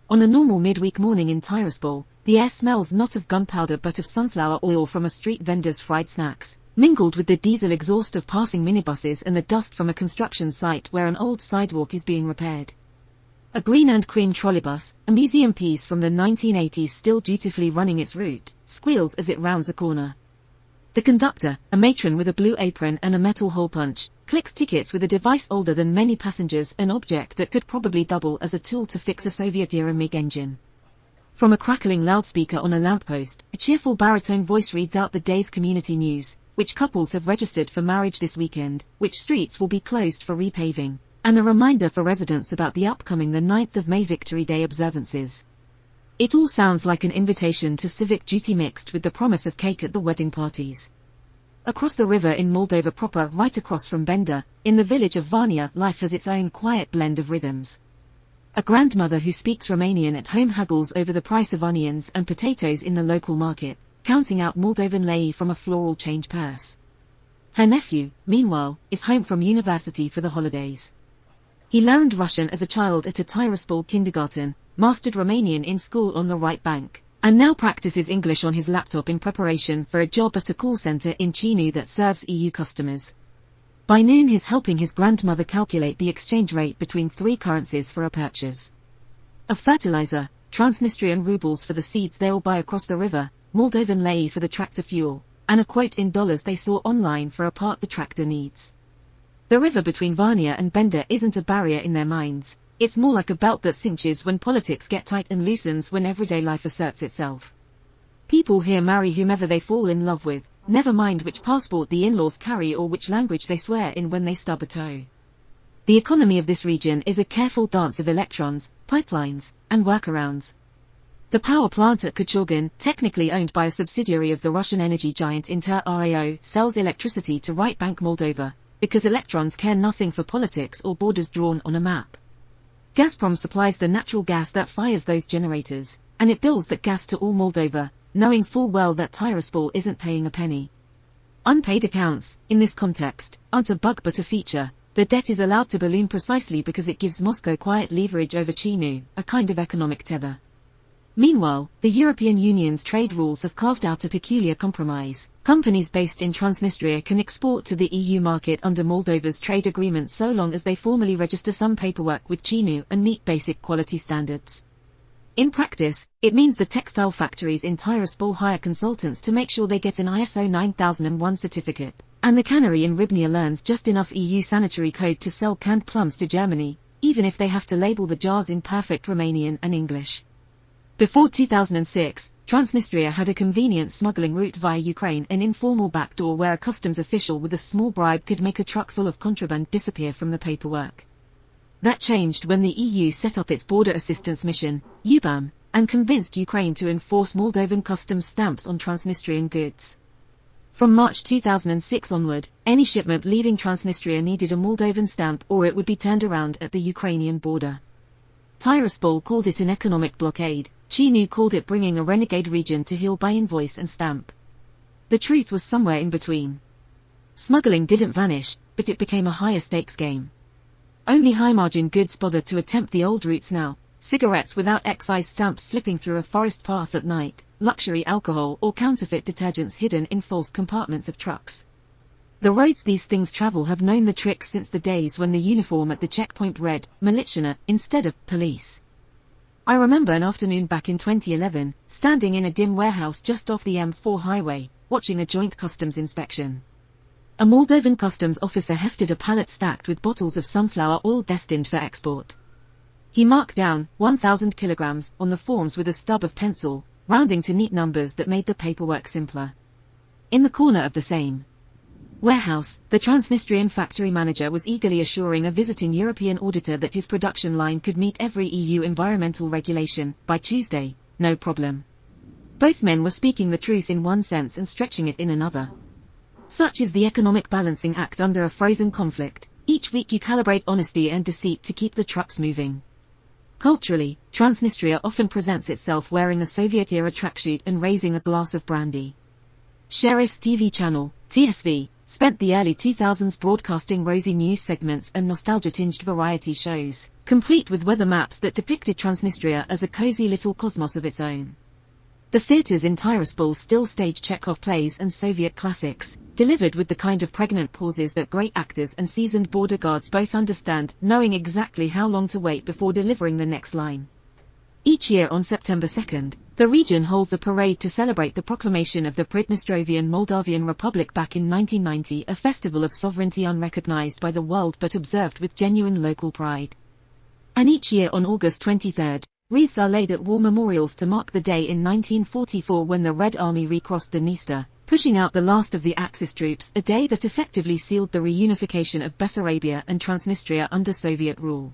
On a normal midweek morning in Tiraspol, the air smells not of gunpowder but of sunflower oil from a street vendor's fried snacks, mingled with the diesel exhaust of passing minibuses and the dust from a construction site where an old sidewalk is being repaired. A green and cream trolleybus, a museum piece from the 1980s still dutifully running its route, squeals as it rounds a corner. The conductor, a matron with a blue apron and a metal hole punch, clicks tickets with a device older than many passengers, an object that could probably double as a tool to fix a Soviet-era MiG engine. From a crackling loudspeaker on a lamppost, a cheerful baritone voice reads out the day's community news, which couples have registered for marriage this weekend, which streets will be closed for repaving, and a reminder for residents about the upcoming the 9th of May Victory Day observances. It all sounds like an invitation to civic duty mixed with the promise of cake at the wedding parties. Across the river in Moldova proper, right across from Bender, in the village of Varnia, life has its own quiet blend of rhythms. A grandmother who speaks Romanian at home haggles over the price of onions and potatoes in the local market, counting out Moldovan lei from a floral change purse. Her nephew, meanwhile, is home from university for the holidays. He learned Russian as a child at a Tiraspol kindergarten, mastered Romanian in school on the right bank, and now practices English on his laptop in preparation for a job at a call center in Chinu that serves EU customers. By noon he's helping his grandmother calculate the exchange rate between 3 currencies for a purchase of fertilizer, Transnistrian rubles for the seeds they'll buy across the river, Moldovan lei for the tractor fuel, and a quote in dollars they saw online for a part the tractor needs. The river between Varnia and Bender isn't a barrier in their minds, it's more like a belt that cinches when politics get tight and loosens when everyday life asserts itself. People here marry whomever they fall in love with, never mind which passport the in-laws carry or which language they swear in when they stub a toe. The economy of this region is a careful dance of electrons, pipelines, and workarounds. The power plant at Kachurgan, technically owned by a subsidiary of the Russian energy giant Inter-RAO, sells electricity to Right Bank Moldova, because electrons care nothing for politics or borders drawn on a map. Gazprom supplies the natural gas that fires those generators, and it bills that gas to all Moldova, knowing full well that Tiraspol isn't paying a penny. Unpaid accounts, in this context, aren't a bug but a feature. The debt is allowed to balloon precisely because it gives Moscow quiet leverage over Chinu, a kind of economic tether. Meanwhile, the European Union's trade rules have carved out a peculiar compromise. Companies based in Transnistria can export to the EU market under Moldova's trade agreement so long as they formally register some paperwork with CINU and meet basic quality standards. In practice, it means the textile factories in Tiraspol hire consultants to make sure they get an ISO 9001 certificate, and the cannery in Ribnia learns just enough EU sanitary code to sell canned plums to Germany, even if they have to label the jars in perfect Romanian and English. Before 2006, Transnistria had a convenient smuggling route via Ukraine, an informal backdoor where a customs official with a small bribe could make a truck full of contraband disappear from the paperwork. That changed when the EU set up its Border Assistance Mission, UBAM, and convinced Ukraine to enforce Moldovan customs stamps on Transnistrian goods. From March 2006 onward, any shipment leaving Transnistria needed a Moldovan stamp or it would be turned around at the Ukrainian border. Tiraspol called it an economic blockade. CINU called it bringing a renegade region to heel by invoice and stamp. The truth was somewhere in between. Smuggling didn't vanish, but it became a higher stakes game. Only high-margin goods bother to attempt the old routes now: cigarettes without excise stamps slipping through a forest path at night, luxury alcohol or counterfeit detergents hidden in false compartments of trucks. The roads these things travel have known the trick since the days when the uniform at the checkpoint read Militschner instead of police. I remember an afternoon back in 2011, standing in a dim warehouse just off the M4 highway, watching a joint customs inspection. A Moldovan customs officer hefted a pallet stacked with bottles of sunflower oil destined for export. He marked down 1,000 kilograms on the forms with a stub of pencil, rounding to neat numbers that made the paperwork simpler. In the corner of the same warehouse, the Transnistrian factory manager was eagerly assuring a visiting European auditor that his production line could meet every EU environmental regulation by Tuesday, no problem. Both men were speaking the truth in one sense and stretching it in another. Such is the economic balancing act under a frozen conflict. Each week you calibrate honesty and deceit to keep the trucks moving. Culturally, Transnistria often presents itself wearing a Soviet-era tracksuit and raising a glass of brandy. Sheriff's TV channel, TSV, spent the early 2000s broadcasting rosy news segments and nostalgia-tinged variety shows, complete with weather maps that depicted Transnistria as a cozy little cosmos of its own. The theaters in Tiraspol still stage Chekhov plays and Soviet classics, delivered with the kind of pregnant pauses that great actors and seasoned border guards both understand, knowing exactly how long to wait before delivering the next line. Each year on September 2nd, the region holds a parade to celebrate the proclamation of the Pridnestrovian Moldavian Republic back in 1990, a festival of sovereignty unrecognized by the world but observed with genuine local pride. And each year on August 23rd, wreaths are laid at war memorials to mark the day in 1944 when the Red Army recrossed the Dniester, pushing out the last of the Axis troops, a day that effectively sealed the reunification of Bessarabia and Transnistria under Soviet rule.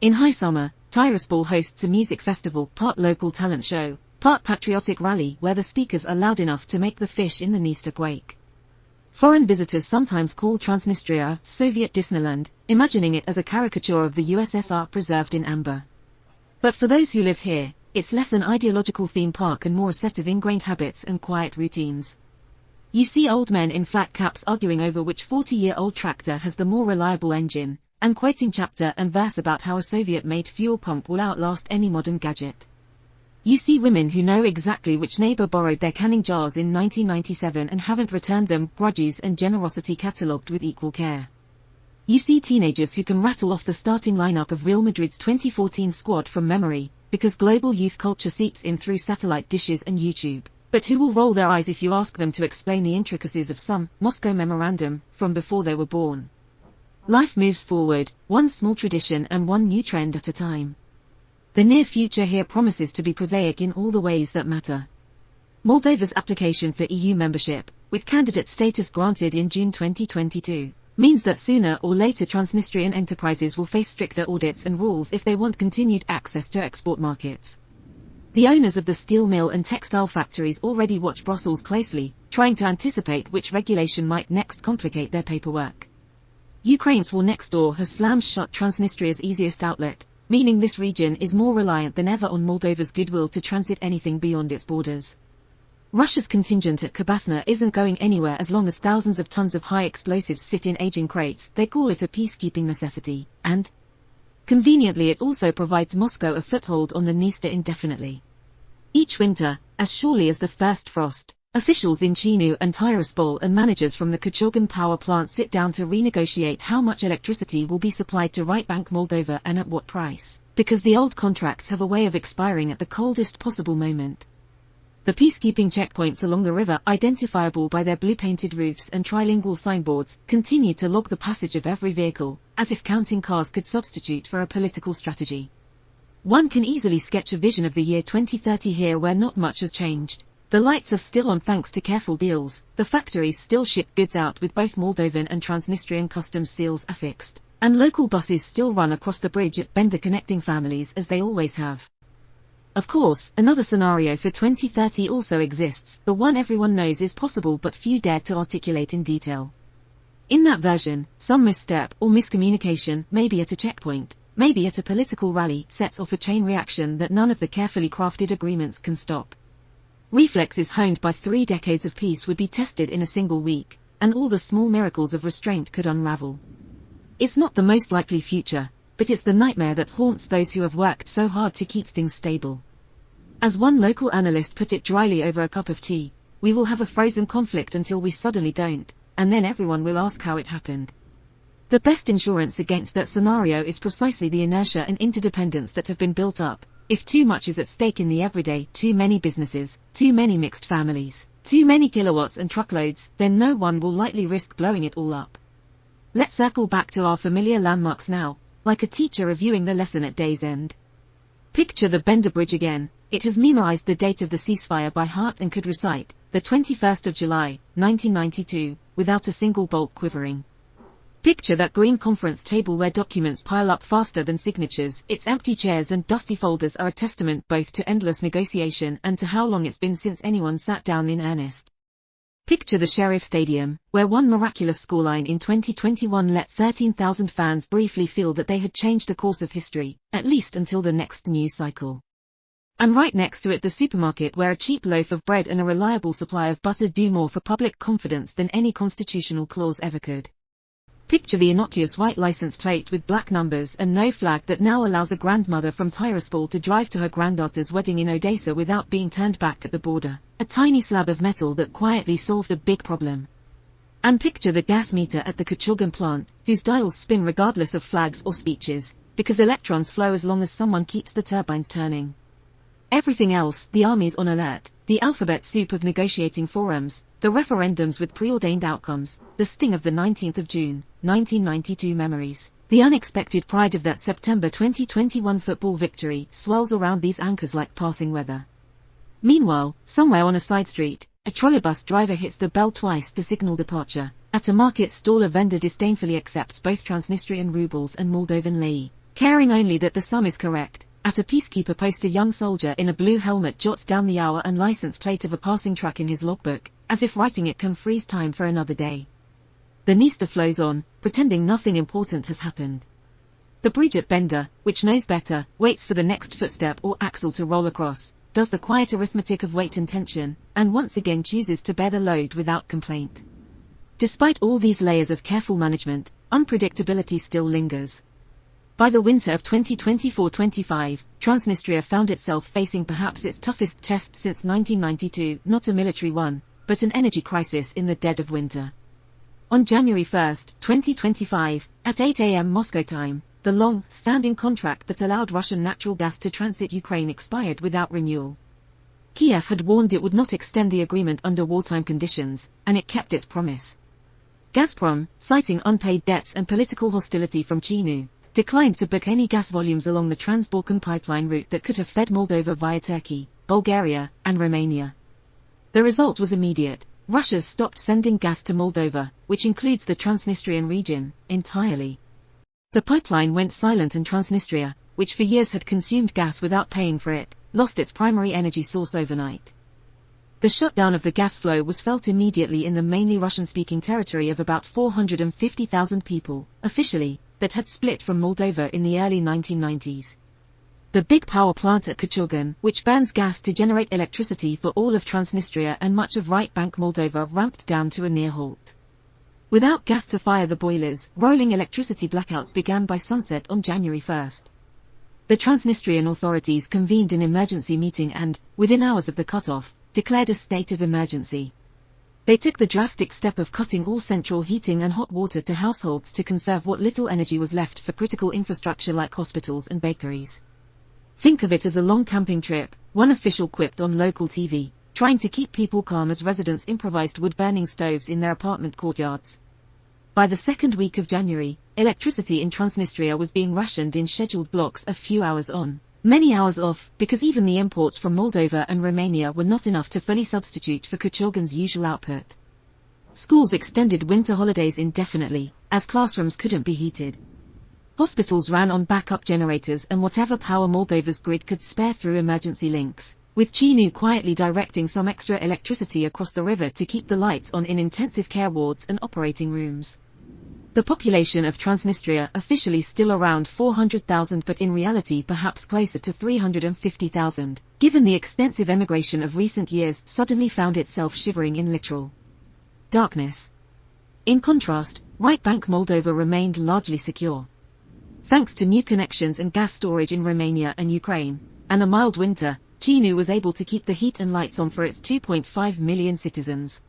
In high summer, Tiraspol hosts a music festival, part local talent show, part patriotic rally where the speakers are loud enough to make the fish in the Dniester quake. Foreign visitors sometimes call Transnistria Soviet Disneyland, imagining it as a caricature of the USSR preserved in amber. But for those who live here, it's less an ideological theme park and more a set of ingrained habits and quiet routines. You see old men in flat caps arguing over which 40-year-old tractor has the more reliable engine, and quoting chapter and verse about how a Soviet-made fuel pump will outlast any modern gadget. You see women who know exactly which neighbor borrowed their canning jars in 1997 and haven't returned them, grudges and generosity catalogued with equal care. You see teenagers who can rattle off the starting lineup of Real Madrid's 2014 squad from memory, because global youth culture seeps in through satellite dishes and YouTube, but who will roll their eyes if you ask them to explain the intricacies of some Moscow memorandum from before they were born. Life moves forward, one small tradition and one new trend at a time. The near future here promises to be prosaic in all the ways that matter. Moldova's application for EU membership, with candidate status granted in June 2022, means that sooner or later Transnistrian enterprises will face stricter audits and rules if they want continued access to export markets. The owners of the steel mill and textile factories already watch Brussels closely, trying to anticipate which regulation might next complicate their paperwork. Ukraine's war next door has slammed shut Transnistria's easiest outlet, meaning this region is more reliant than ever on Moldova's goodwill to transit anything beyond its borders. Russia's contingent at Kabasna isn't going anywhere as long as thousands of tons of high explosives sit in aging crates. They call it a peacekeeping necessity, and conveniently it also provides Moscow a foothold on the Dniester indefinitely. Each winter, as surely as the first frost, officials in Chinu and Tiraspol and managers from the Kachurgan power plant sit down to renegotiate how much electricity will be supplied to Right Bank Moldova and at what price, because the old contracts have a way of expiring at the coldest possible moment. The peacekeeping checkpoints along the river, identifiable by their blue-painted roofs and trilingual signboards, continue to log the passage of every vehicle, as if counting cars could substitute for a political strategy. One can easily sketch a vision of the year 2030 here where not much has changed. The lights are still on thanks to careful deals, the factories still ship goods out with both Moldovan and Transnistrian customs seals affixed, and local buses still run across the bridge at Bender connecting families as they always have. Of course, another scenario for 2030 also exists, the one everyone knows is possible but few dare to articulate in detail. In that version, some misstep or miscommunication, maybe at a checkpoint, maybe at a political rally, sets off a chain reaction that none of the carefully crafted agreements can stop. Reflexes honed by 3 decades of peace would be tested in a single week, and all the small miracles of restraint could unravel. It's not the most likely future, but it's the nightmare that haunts those who have worked so hard to keep things stable. As one local analyst put it dryly over a cup of tea, we will have a frozen conflict until we suddenly don't, and then everyone will ask how it happened. The best insurance against that scenario is precisely the inertia and interdependence that have been built up. If too much is at stake in the everyday, too many businesses, too many mixed families, too many kilowatts and truckloads, then no one will lightly risk blowing it all up. Let's circle back to our familiar landmarks now, like a teacher reviewing the lesson at day's end. Picture the Bender Bridge again. It has memorized the date of the ceasefire by heart and could recite, the 21st of July, 1992, without a single bolt quivering. Picture that green conference table where documents pile up faster than signatures. Its empty chairs and dusty folders are a testament both to endless negotiation and to how long it's been since anyone sat down in earnest. Picture the Sheriff Stadium, where one miraculous scoreline in 2021 let 13,000 fans briefly feel that they had changed the course of history, at least until the next news cycle. And right next to it the supermarket where a cheap loaf of bread and a reliable supply of butter do more for public confidence than any constitutional clause ever could. Picture the innocuous white license plate with black numbers and no flag that now allows a grandmother from Tiraspol to drive to her granddaughter's wedding in Odessa without being turned back at the border. A tiny slab of metal that quietly solved a big problem. And picture the gas meter at the Kachurgan plant, whose dials spin regardless of flags or speeches, because electrons flow as long as someone keeps the turbines turning. Everything else, the army's on alert, the alphabet soup of negotiating forums, the referendums with preordained outcomes, the sting of the 19th of June, 1992 memories, the unexpected pride of that September 2021 football victory swirls around these anchors like passing weather. Meanwhile, somewhere on a side street, a trolleybus driver hits the bell twice to signal departure. At a market stall a vendor disdainfully accepts both Transnistrian rubles and Moldovan lei, caring only that the sum is correct. At a peacekeeper post a young soldier in a blue helmet jots down the hour and license plate of a passing truck in his logbook, as if writing it can freeze time for another day. The Dniester flows on, pretending nothing important has happened. The bridge at Bender, which knows better, waits for the next footstep or axle to roll across, does the quiet arithmetic of weight and tension, and once again chooses to bear the load without complaint. Despite all these layers of careful management, unpredictability still lingers. By the winter of 2024-25, Transnistria found itself facing perhaps its toughest test since 1992, not a military one, but an energy crisis in the dead of winter. On January 1, 2025, at 8 a.m. Moscow time, the long-standing contract that allowed Russian natural gas to transit Ukraine expired without renewal. Kiev had warned it would not extend the agreement under wartime conditions, and it kept its promise. Gazprom, citing unpaid debts and political hostility from Chinu, declined to book any gas volumes along the Trans-Balkan pipeline route that could have fed Moldova via Turkey, Bulgaria, and Romania. The result was immediate. Russia stopped sending gas to Moldova, which includes the Transnistrian region, entirely. The pipeline went silent and Transnistria, which for years had consumed gas without paying for it, lost its primary energy source overnight. The shutdown of the gas flow was felt immediately in the mainly Russian-speaking territory of about 450,000 people, officially, that had split from Moldova in the early 1990s. The big power plant at Kachurgan, which burns gas to generate electricity for all of Transnistria and much of Right Bank Moldova, ramped down to a near halt. Without gas to fire the boilers, rolling electricity blackouts began by sunset on January 1. The Transnistrian authorities convened an emergency meeting and, within hours of the cutoff, declared a state of emergency. They took the drastic step of cutting all central heating and hot water to households to conserve what little energy was left for critical infrastructure like hospitals and bakeries. Think of it as a long camping trip, one official quipped on local TV, trying to keep people calm as residents improvised wood-burning stoves in their apartment courtyards. By the second week of January, electricity in Transnistria was being rationed in scheduled blocks a few hours on, many hours off, because even the imports from Moldova and Romania were not enough to fully substitute for Kuchurgan's usual output. Schools extended winter holidays indefinitely, as classrooms couldn't be heated. Hospitals ran on backup generators and whatever power Moldova's grid could spare through emergency links, with Chiinu quietly directing some extra electricity across the river to keep the lights on in intensive care wards and operating rooms. The population of Transnistria officially still around 400,000 but in reality perhaps closer to 350,000, given the extensive emigration of recent years suddenly found itself shivering in literal darkness. In contrast, Right Bank Moldova remained largely secure. Thanks to new connections and gas storage in Romania and Ukraine, and a mild winter, Chiinu was able to keep the heat and lights on for its 2.5 million citizens.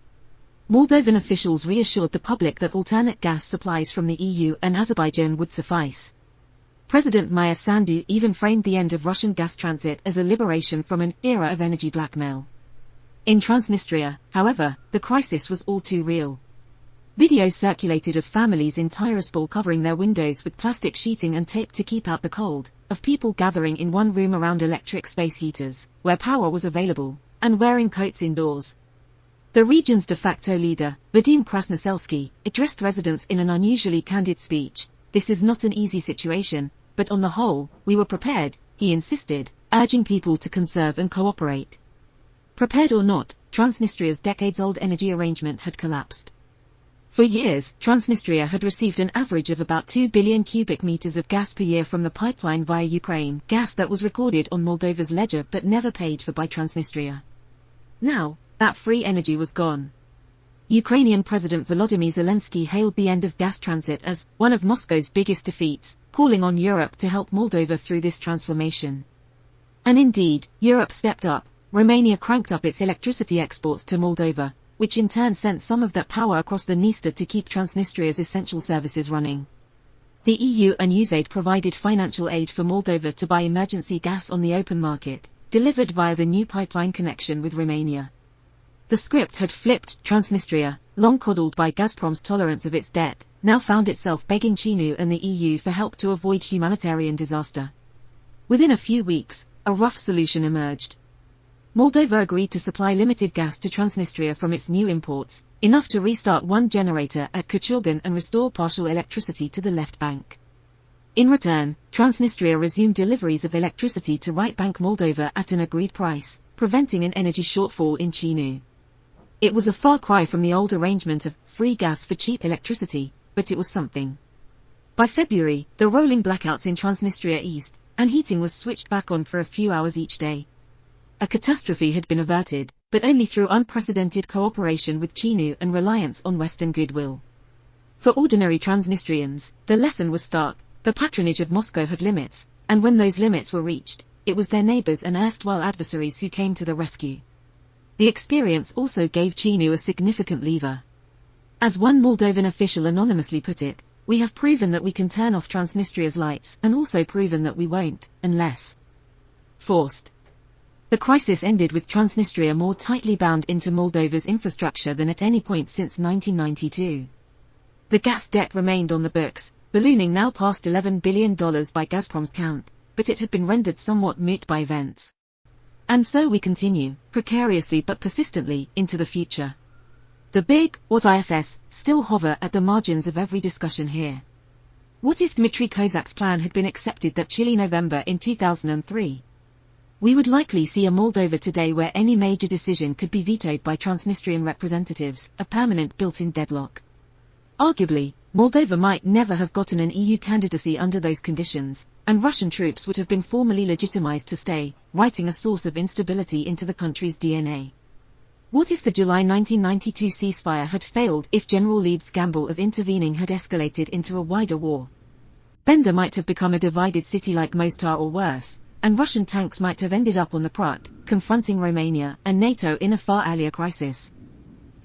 Moldovan officials reassured the public that alternate gas supplies from the EU and Azerbaijan would suffice. President Maia Sandu even framed the end of Russian gas transit as a liberation from an era of energy blackmail. In Transnistria, however, the crisis was all too real. Videos circulated of families in Tiraspol covering their windows with plastic sheeting and tape to keep out the cold, of people gathering in one room around electric space heaters, where power was available, and wearing coats indoors. The region's de facto leader, Vadim Krasnoselsky, addressed residents in an unusually candid speech. "This is not an easy situation, but on the whole, we were prepared," he insisted, urging people to conserve and cooperate. Prepared or not, Transnistria's decades-old energy arrangement had collapsed. For years, Transnistria had received an average of about 2 billion cubic meters of gas per year from the pipeline via Ukraine, gas that was recorded on Moldova's ledger but never paid for by Transnistria. Now, that free energy was gone. Ukrainian President Volodymyr Zelensky hailed the end of gas transit as one of Moscow's biggest defeats, calling on Europe to help Moldova through this transformation. And indeed, Europe stepped up. Romania cranked up its electricity exports to Moldova, which in turn sent some of that power across the Dniester to keep Transnistria's essential services running. The EU and USAID provided financial aid for Moldova to buy emergency gas on the open market, delivered via the new pipeline connection with Romania. The script had flipped. Transnistria, long coddled by Gazprom's tolerance of its debt, now found itself begging Chiinu and the EU for help to avoid humanitarian disaster. Within a few weeks, a rough solution emerged. Moldova agreed to supply limited gas to Transnistria from its new imports, enough to restart one generator at Kuchurgan and restore partial electricity to the left bank. In return, Transnistria resumed deliveries of electricity to Right Bank Moldova at an agreed price, preventing an energy shortfall in Chiinu. It was a far cry from the old arrangement of free gas for cheap electricity, but it was something. By February, the rolling blackouts in Transnistria eased, and heating was switched back on for a few hours each day. A catastrophe had been averted, but only through unprecedented cooperation with Chiinu and reliance on Western goodwill. For ordinary Transnistrians, the lesson was stark. The patronage of Moscow had limits, and when those limits were reached, it was their neighbors and erstwhile adversaries who came to the rescue. The experience also gave Chiinu a significant lever. As one Moldovan official anonymously put it, "We have proven that we can turn off Transnistria's lights and also proven that we won't, unless forced." The crisis ended with Transnistria more tightly bound into Moldova's infrastructure than at any point since 1992. The gas debt remained on the books, ballooning now past $11 billion by Gazprom's count, but it had been rendered somewhat moot by events. And so we continue, precariously but persistently, into the future. The big, what ifs, still hover at the margins of every discussion here. What if Dmitry Kozak's plan had been accepted that chilly November in 2003? We would likely see a Moldova today where any major decision could be vetoed by Transnistrian representatives, a permanent built-in deadlock. Arguably, Moldova might never have gotten an EU candidacy under those conditions, and Russian troops would have been formally legitimized to stay, writing a source of instability into the country's DNA. What if the July 1992 ceasefire had failed, if General Lieb's gamble of intervening had escalated into a wider war? Bender might have become a divided city like Mostar or worse, and Russian tanks might have ended up on the Prat, confronting Romania and NATO in a far earlier crisis.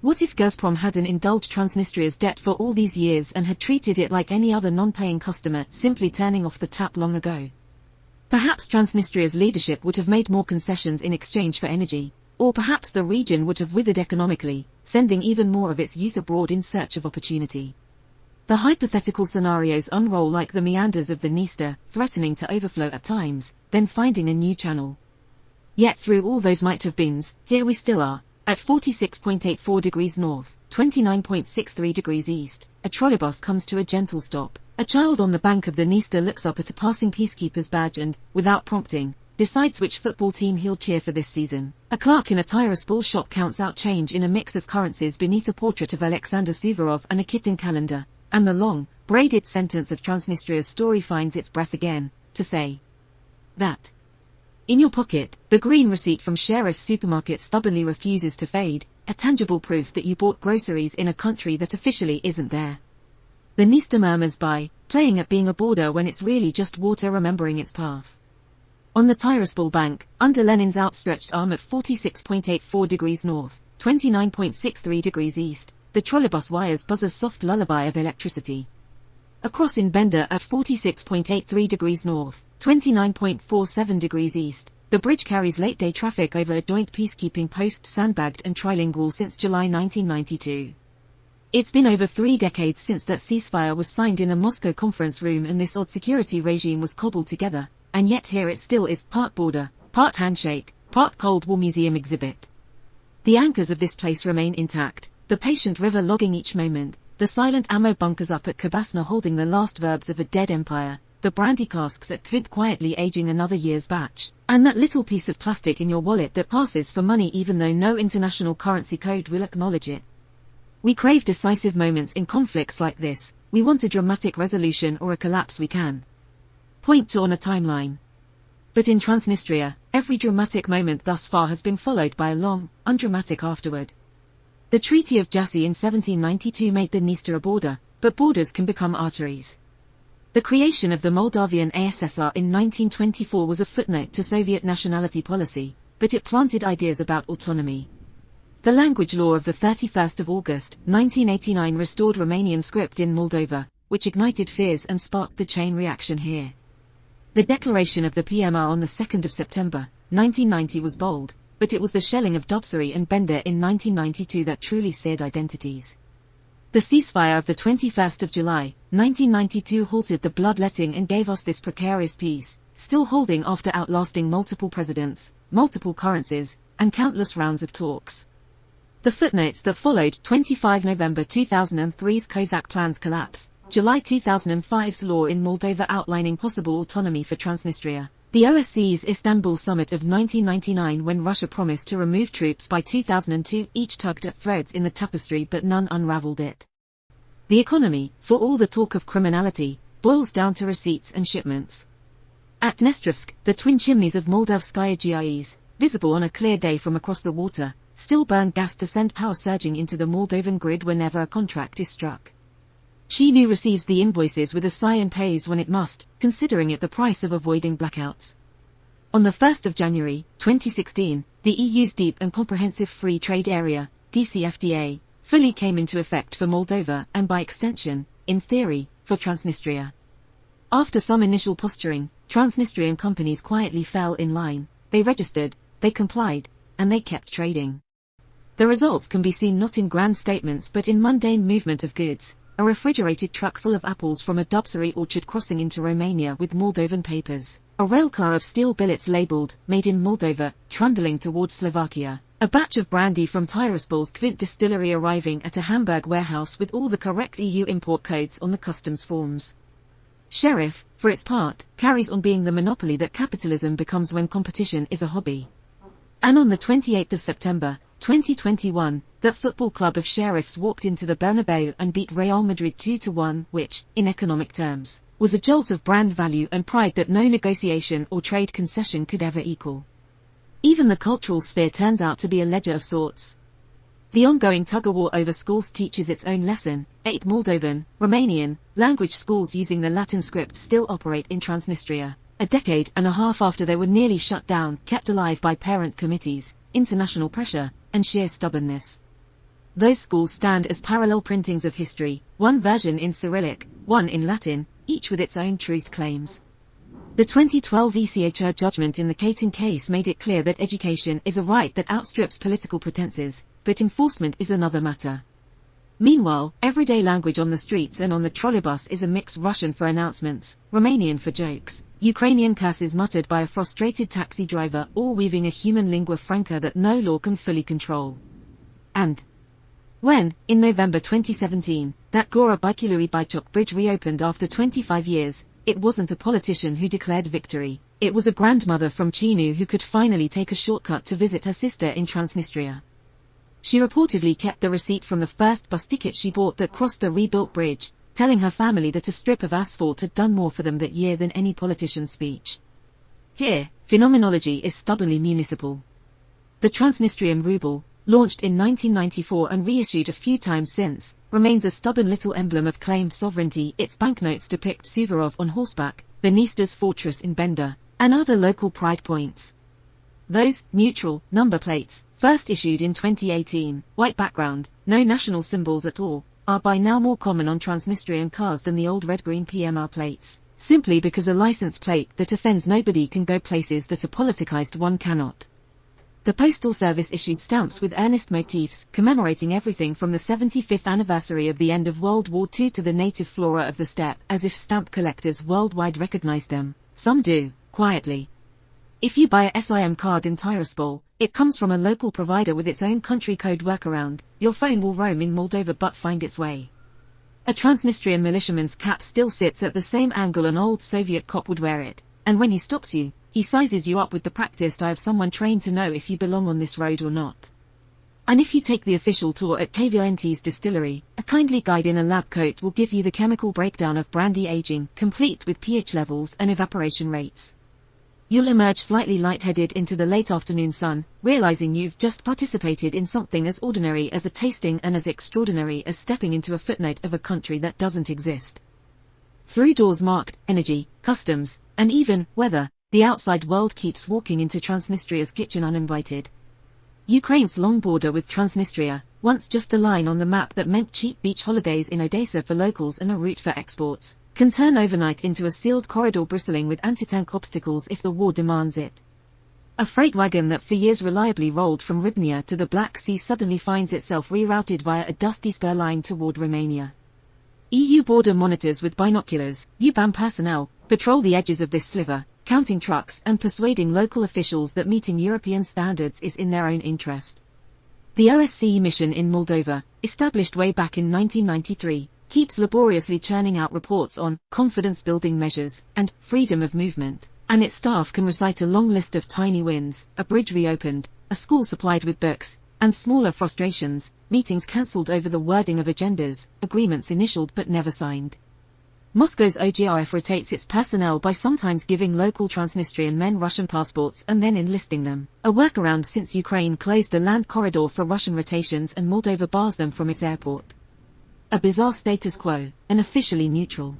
What if Gazprom hadn't indulged Transnistria's debt for all these years and had treated it like any other non-paying customer, simply turning off the tap long ago? Perhaps Transnistria's leadership would have made more concessions in exchange for energy, or perhaps the region would have withered economically, sending even more of its youth abroad in search of opportunity. The hypothetical scenarios unroll like the meanders of the Dniester, threatening to overflow at times, then finding a new channel. Yet through all those might-have-beens, here we still are, at 46.84 degrees north, 29.63 degrees east, a trolleybus comes to a gentle stop. A child on the bank of the Dniester looks up at a passing peacekeeper's badge and, without prompting, decides which football team he'll cheer for this season. A clerk in a Tiraspol shop counts out change in a mix of currencies beneath a portrait of Alexander Suvorov and a kitten calendar, and the long, braided sentence of Transnistria's story finds its breath again, to say that in your pocket, the green receipt from Sheriff's supermarket stubbornly refuses to fade, a tangible proof that you bought groceries in a country that officially isn't there. The Dniester murmurs by, playing at being a border when it's really just water remembering its path. On the Tiraspol bank, under Lenin's outstretched arm at 46.84 degrees north, 29.63 degrees east, the trolleybus wires buzz a soft lullaby of electricity. Across in Bender at 46.83 degrees north, 29.47 degrees east, the bridge carries late-day traffic over a joint peacekeeping post sandbagged and trilingual since July 1992. It's been over 3 decades since that ceasefire was signed in a Moscow conference room and this odd security regime was cobbled together, and yet here it still is, part border, part handshake, part Cold War museum exhibit. The anchors of this place remain intact, the patient river logging each moment, the silent ammo bunkers up at Kabasna holding the last verbs of a dead empire, the brandy casks at Kvint quietly aging another year's batch, and that little piece of plastic in your wallet that passes for money even though no international currency code will acknowledge it. We crave decisive moments in conflicts like this, we want a dramatic resolution or a collapse we can point to on a timeline. But in Transnistria, every dramatic moment thus far has been followed by a long, undramatic afterward. The Treaty of Jassy in 1792 made the Dniester a border, but borders can become arteries. The creation of the Moldavian ASSR in 1924 was a footnote to Soviet nationality policy, but it planted ideas about autonomy. The language law of the 31st of August, 1989 restored Romanian script in Moldova, which ignited fears and sparked the chain reaction here. The declaration of the PMR on the 2nd of September, 1990 was bold, but it was the shelling of Dobsary and Bender in 1992 that truly seared identities. The ceasefire of the 21st of July, 1992 halted the bloodletting and gave us this precarious peace, still holding after outlasting multiple presidents, multiple currencies, and countless rounds of talks. The footnotes that followed 25 November 2003's Kozak Plan's collapse, July 2005's law in Moldova outlining possible autonomy for Transnistria, the OSCE's Istanbul summit of 1999 when Russia promised to remove troops by 2002 each tugged at threads in the tapestry but none unraveled it. The economy, for all the talk of criminality, boils down to receipts and shipments. At Dnestrovsk, the twin chimneys of Moldavskaya GIEs, visible on a clear day from across the water, still burn gas to send power surging into the Moldovan grid whenever a contract is struck. Chinu receives the invoices with a sigh and pays when it must, considering it the price of avoiding blackouts. On the 1st of January, 2016, the EU's Deep and Comprehensive Free Trade Area, DCFTA, fully came into effect for Moldova and by extension, in theory, for Transnistria. After some initial posturing, Transnistrian companies quietly fell in line, they registered, they complied, and they kept trading. The results can be seen not in grand statements but in mundane movement of goods. A refrigerated truck full of apples from a Dobsary orchard crossing into Romania with Moldovan papers. A railcar of steel billets labelled, made in Moldova, trundling towards Slovakia. A batch of brandy from Tiraspol's Kvint distillery arriving at a Hamburg warehouse with all the correct EU import codes on the customs forms. Sheriff, for its part, carries on being the monopoly that capitalism becomes when competition is a hobby. And on the 28th of September, 2021, that football club of sheriffs walked into the Bernabeu and beat Real Madrid 2-1, which, in economic terms, was a jolt of brand value and pride that no negotiation or trade concession could ever equal. Even the cultural sphere turns out to be a ledger of sorts. The ongoing tug-of-war over schools teaches its own lesson. 8 Moldovan, Romanian, language schools using the Latin script still operate in Transnistria, a decade and a half after they were nearly shut down, kept alive by parent committees, international pressure, and sheer stubbornness. Those schools stand as parallel printings of history, one version in Cyrillic, one in Latin, each with its own truth claims. The 2012 ECHR judgment in the Katin case made it clear that education is a right that outstrips political pretenses, but enforcement is another matter. Meanwhile, everyday language on the streets and on the trolleybus is a mixed Russian for announcements, Romanian for jokes, Ukrainian curses muttered by a frustrated taxi driver, all weaving a human lingua franca that no law can fully control. And when, in November 2017, that Gora Baikuluri Baichok bridge reopened after 25 years, it wasn't a politician who declared victory, it was a grandmother from Chinu who could finally take a shortcut to visit her sister in Transnistria. She reportedly kept the receipt from the first bus ticket she bought that crossed the rebuilt bridge, telling her family that a strip of asphalt had done more for them that year than any politician's speech. Here, phenomenology is stubbornly municipal. The Transnistrian ruble, launched in 1994 and reissued a few times since, remains a stubborn little emblem of claimed sovereignty. Its banknotes depict Suvorov on horseback, the Dnister's fortress in Bender, and other local pride points. Those neutral number plates, first issued in 2018, white background, no national symbols at all, are by now more common on Transnistrian cars than the old red-green PMR plates, simply because a license plate that offends nobody can go places that a politicized one cannot. The Postal Service issues stamps with earnest motifs, commemorating everything from the 75th anniversary of the end of World War II to the native flora of the steppe, as if stamp collectors worldwide recognize them. Some do, quietly. If you buy a SIM card in Tiraspol, it comes from a local provider with its own country code workaround. Your phone will roam in Moldova but find its way. A Transnistrian militiaman's cap still sits at the same angle an old Soviet cop would wear it, and when he stops you, he sizes you up with the practiced eye of someone trained to know if you belong on this road or not. And if you take the official tour at KVNT's distillery, a kindly guide in a lab coat will give you the chemical breakdown of brandy aging, complete with pH levels and evaporation rates. You'll emerge slightly lightheaded into the late afternoon sun, realizing you've just participated in something as ordinary as a tasting and as extraordinary as stepping into a footnote of a country that doesn't exist. Through doors marked energy, customs, and even weather, the outside world keeps walking into Transnistria's kitchen uninvited. Ukraine's long border with Transnistria, once just a line on the map that meant cheap beach holidays in Odessa for locals and a route for exports, can turn overnight into a sealed corridor bristling with anti-tank obstacles if the war demands it. A freight wagon that for years reliably rolled from Ribnia to the Black Sea suddenly finds itself rerouted via a dusty spur line toward Romania. EU border monitors with binoculars, UBAM personnel, patrol the edges of this sliver, counting trucks and persuading local officials that meeting European standards is in their own interest. The OSCE mission in Moldova, established way back in 1993, keeps laboriously churning out reports on confidence-building measures and freedom of movement, and its staff can recite a long list of tiny wins: a bridge reopened, a school supplied with books, and smaller frustrations, meetings cancelled over the wording of agendas, agreements initialed but never signed. Moscow's OGRF rotates its personnel by sometimes giving local Transnistrian men Russian passports and then enlisting them, a workaround since Ukraine closed the land corridor for Russian rotations and Moldova bars them from its airport. A bizarre status quo, and officially neutral.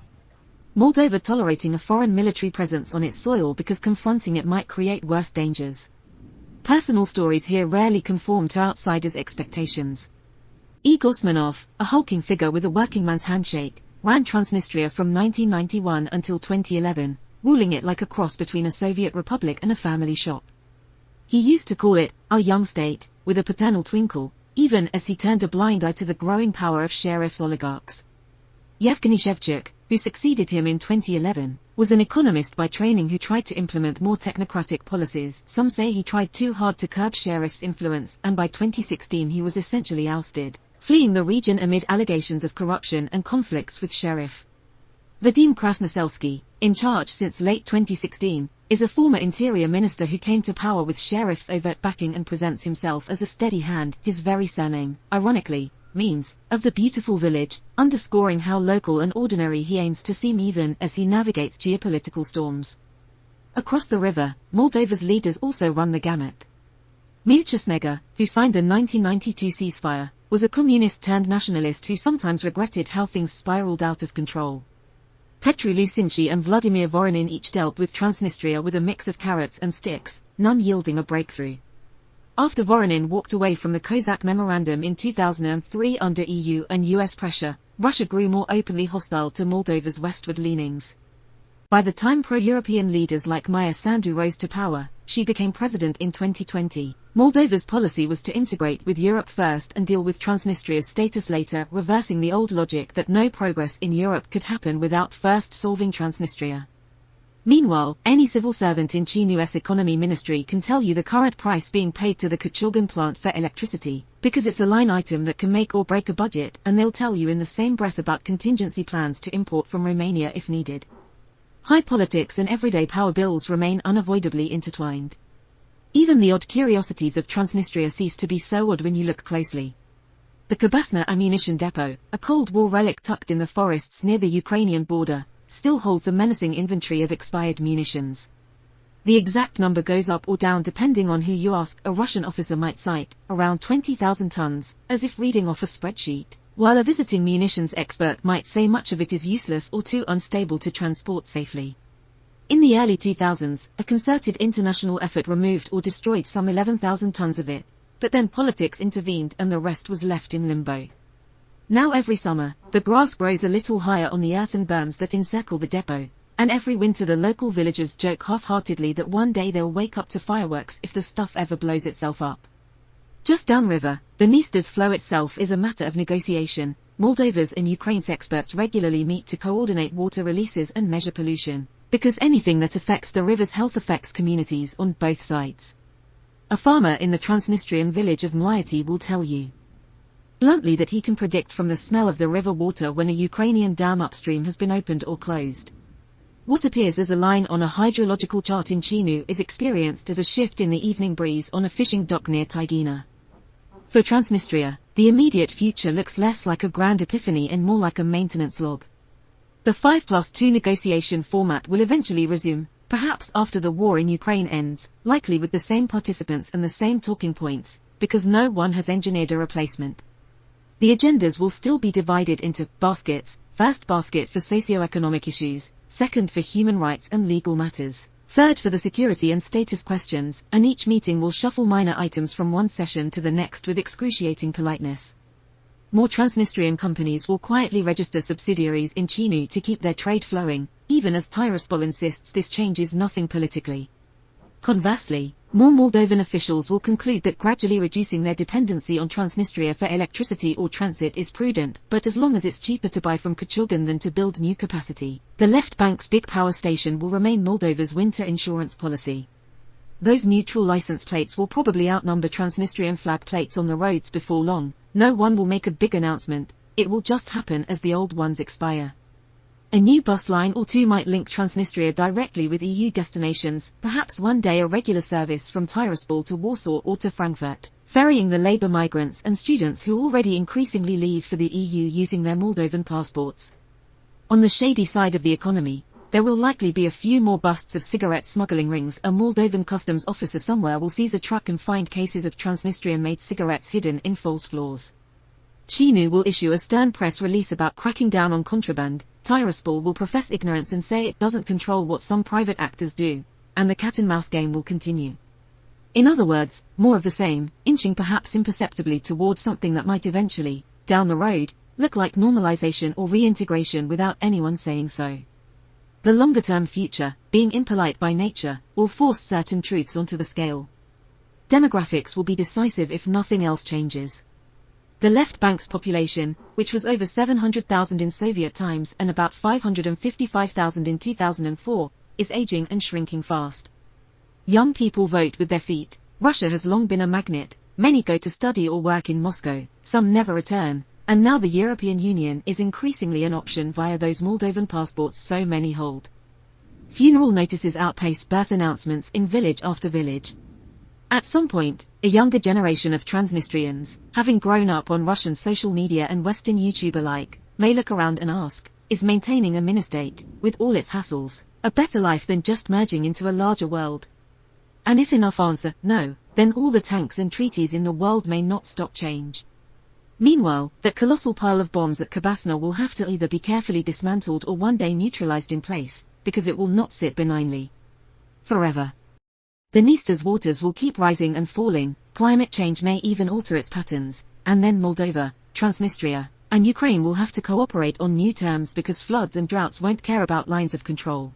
Moldova tolerating a foreign military presence on its soil because confronting it might create worse dangers. Personal stories here rarely conform to outsiders' expectations. Igor Smirnov, a hulking figure with a working man's handshake, ran Transnistria from 1991 until 2011, ruling it like a cross between a Soviet republic and a family shop. He used to call it, our young state, with a paternal twinkle, even as he turned a blind eye to the growing power of Sheriff's oligarchs. Yevgeny Shevchuk, who succeeded him in 2011, was an economist by training who tried to implement more technocratic policies. Some say he tried too hard to curb Sheriff's influence, and by 2016 he was essentially ousted, fleeing the region amid allegations of corruption and conflicts with Sheriff. Vadim Krasnoselsky, in charge since late 2016, is a former interior minister who came to power with Sheriff's overt backing and presents himself as a steady hand. His very surname, ironically, means, of the beautiful village, underscoring how local and ordinary he aims to seem even as he navigates geopolitical storms. Across the river, Moldova's leaders also run the gamut. Muchasnega, who signed the 1992 ceasefire, was a communist turned nationalist who sometimes regretted how things spiraled out of control. Petru Lucinci and Vladimir Voronin each dealt with Transnistria with a mix of carrots and sticks, none yielding a breakthrough. After Voronin walked away from the Kozak Memorandum in 2003 under EU and US pressure, Russia grew more openly hostile to Moldova's westward leanings. By the time pro-European leaders like Maya Sandu rose to power, she became president in 2020. Moldova's policy was to integrate with Europe first and deal with Transnistria's status later, reversing the old logic that no progress in Europe could happen without first solving Transnistria. Meanwhile, any civil servant in Chinu's economy ministry can tell you the current price being paid to the Kachurgan plant for electricity, because it's a line item that can make or break a budget, and they'll tell you in the same breath about contingency plans to import from Romania if needed. High politics and everyday power bills remain unavoidably intertwined. Even the odd curiosities of Transnistria cease to be so odd when you look closely. The Kabasna ammunition depot, a Cold War relic tucked in the forests near the Ukrainian border, still holds a menacing inventory of expired munitions. The exact number goes up or down depending on who you ask. A Russian officer might cite around 20,000 tons, as if reading off a spreadsheet, while a visiting munitions expert might say much of it is useless or too unstable to transport safely. In the early 2000s, a concerted international effort removed or destroyed some 11,000 tons of it, but then politics intervened and the rest was left in limbo. Now every summer, the grass grows a little higher on the earthen berms that encircle the depot, and every winter the local villagers joke half-heartedly that one day they'll wake up to fireworks if the stuff ever blows itself up. Just downriver, the Dnister's flow itself is a matter of negotiation. Moldova's and Ukraine's experts regularly meet to coordinate water releases and measure pollution, because anything that affects the river's health affects communities on both sides. A farmer in the Transnistrian village of Mliati will tell you bluntly that he can predict from the smell of the river water when a Ukrainian dam upstream has been opened or closed. What appears as a line on a hydrological chart in Chinu is experienced as a shift in the evening breeze on a fishing dock near Tighina. For Transnistria, the immediate future looks less like a grand epiphany and more like a maintenance log. The 5+2 negotiation format will eventually resume, perhaps after the war in Ukraine ends, likely with the same participants and the same talking points, because no one has engineered a replacement. The agendas will still be divided into baskets: first basket for socio-economic issues, second for human rights and legal matters, third for the security and status questions, and each meeting will shuffle minor items from one session to the next with excruciating politeness. More Transnistrian companies will quietly register subsidiaries in Chinu to keep their trade flowing, even as Tiraspol insists this changes nothing politically. Conversely, more Moldovan officials will conclude that gradually reducing their dependency on Transnistria for electricity or transit is prudent, but as long as it's cheaper to buy from Kachurgan than to build new capacity, the left bank's big power station will remain Moldova's winter insurance policy. Those neutral license plates will probably outnumber Transnistrian flag plates on the roads before long. No one will make a big announcement, it will just happen as the old ones expire. A new bus line or two might link Transnistria directly with EU destinations, perhaps one day a regular service from Tiraspol to Warsaw or to Frankfurt, ferrying the labour migrants and students who already increasingly leave for the EU using their Moldovan passports. On the shady side of the economy, there will likely be a few more busts of cigarette smuggling rings. A Moldovan customs officer somewhere will seize a truck and find cases of Transnistrian-made cigarettes hidden in false floors. Chinu will issue a stern press release about cracking down on contraband. Tiraspol will profess ignorance and say it doesn't control what some private actors do, and the cat-and-mouse game will continue. In other words, more of the same, inching perhaps imperceptibly towards something that might eventually, down the road, look like normalization or reintegration without anyone saying so. The longer-term future, being impolite by nature, will force certain truths onto the scale. Demographics will be decisive if nothing else changes. The left bank's population, which was over 700,000 in Soviet times and about 555,000 in 2004, is aging and shrinking fast. Young people vote with their feet. Russia has long been a magnet. Many go to study or work in Moscow, some never return, and now the European Union is increasingly an option via those Moldovan passports so many hold. Funeral notices outpace birth announcements in village after village. At some point, a younger generation of Transnistrians, having grown up on Russian social media and Western YouTube alike, may look around and ask, is maintaining a mini-state, with all its hassles, a better life than just merging into a larger world? And if enough answer, no, then all the tanks and treaties in the world may not stop change. Meanwhile, that colossal pile of bombs at Kabasna will have to either be carefully dismantled or one day neutralized in place, because it will not sit benignly forever. The Dniester's waters will keep rising and falling, climate change may even alter its patterns, and then Moldova, Transnistria, and Ukraine will have to cooperate on new terms because floods and droughts won't care about lines of control.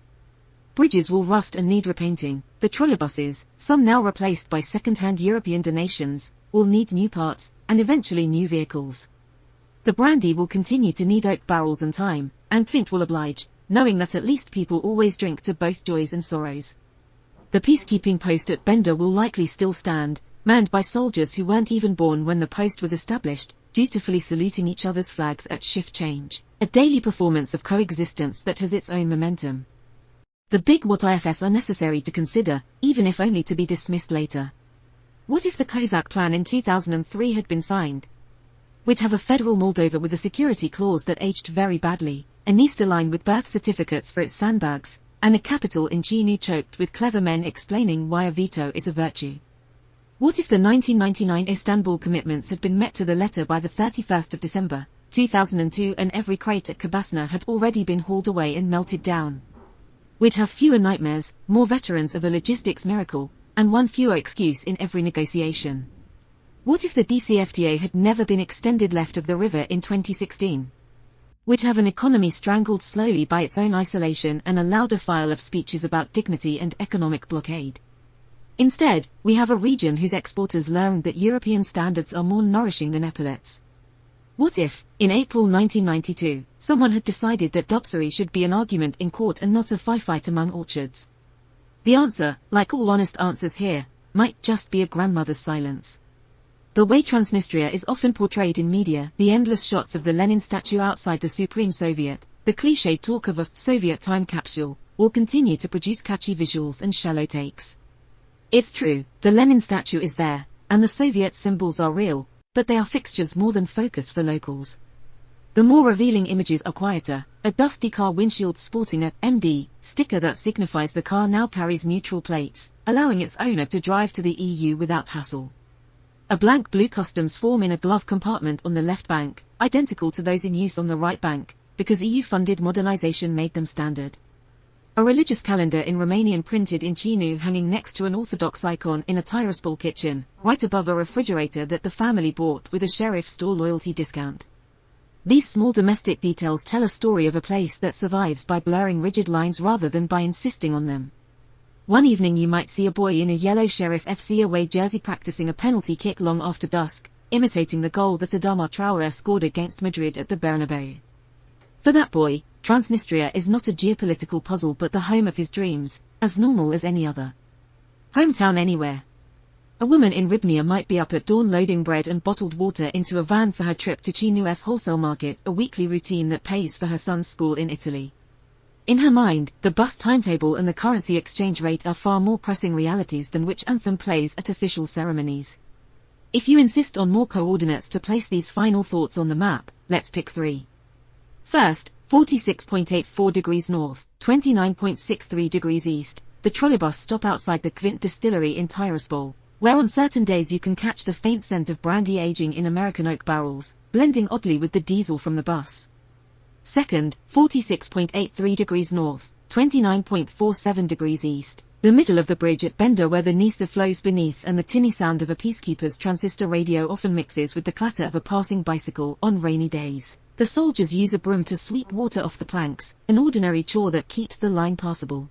Bridges will rust and need repainting, the trolleybuses, some now replaced by second-hand European donations, will need new parts, and eventually new vehicles. The brandy will continue to need oak barrels and time, and Flint will oblige, knowing that at least people always drink to both joys and sorrows. The peacekeeping post at Bender will likely still stand, manned by soldiers who weren't even born when the post was established, dutifully saluting each other's flags at shift change, a daily performance of coexistence that has its own momentum. The big what ifs are necessary to consider, even if only to be dismissed later. What if the Kozak Plan in 2003 had been signed? We'd have a federal Moldova with a security clause that aged very badly, a Dniester line with birth certificates for its sandbags, and a capital in Chiinu choked with clever men explaining why a veto is a virtue. What if the 1999 Istanbul commitments had been met to the letter by the 31st of December, 2002 and every crate at Kabasna had already been hauled away and melted down? We'd have fewer nightmares, more veterans of a logistics miracle, and one fewer excuse in every negotiation. What if the DCFTA had never been extended left of the river in 2016? We'd have an economy strangled slowly by its own isolation and a louder file of speeches about dignity and economic blockade. Instead, we have a region whose exporters learned that European standards are more nourishing than epaulets. What if, in April 1992, someone had decided that Dopsari should be an argument in court and not a fight among orchards? The answer, like all honest answers here, might just be a grandmother's silence. The way Transnistria is often portrayed in media, the endless shots of the Lenin statue outside the Supreme Soviet, the cliched talk of a Soviet time capsule, will continue to produce catchy visuals and shallow takes. It's true, the Lenin statue is there, and the Soviet symbols are real, but they are fixtures more than focus for locals. The more revealing images are quieter, a dusty car windshield sporting a MD sticker that signifies the car now carries neutral plates, allowing its owner to drive to the EU without hassle. A blank blue customs form in a glove compartment on the left bank, identical to those in use on the right bank, because EU-funded modernization made them standard. A religious calendar in Romanian printed in Chiinu hanging next to an Orthodox icon in a Tiraspol kitchen, right above a refrigerator that the family bought with a sheriff store loyalty discount. These small domestic details tell a story of a place that survives by blurring rigid lines rather than by insisting on them. One evening you might see a boy in a yellow Sheriff FC away jersey practicing a penalty kick long after dusk, imitating the goal that Adama Traoré scored against Madrid at the Bernabeu. For that boy, Transnistria is not a geopolitical puzzle but the home of his dreams, as normal as any other hometown anywhere. A woman in Ribnia might be up at dawn loading bread and bottled water into a van for her trip to Chinu's wholesale market, a weekly routine that pays for her son's school in Italy. In her mind, the bus timetable and the currency exchange rate are far more pressing realities than which anthem plays at official ceremonies. If you insist on more coordinates to place these final thoughts on the map, let's pick 3. First, 46.84 degrees north, 29.63 degrees east, the trolleybus stop outside the Kvint distillery in Tiraspol, where on certain days you can catch the faint scent of brandy aging in American oak barrels, blending oddly with the diesel from the bus. Second, 46.83 degrees north, 29.47 degrees east, the middle of the bridge at Bender where the Dniester flows beneath and the tinny sound of a peacekeeper's transistor radio often mixes with the clatter of a passing bicycle on rainy days. The soldiers use a broom to sweep water off the planks, an ordinary chore that keeps the line passable.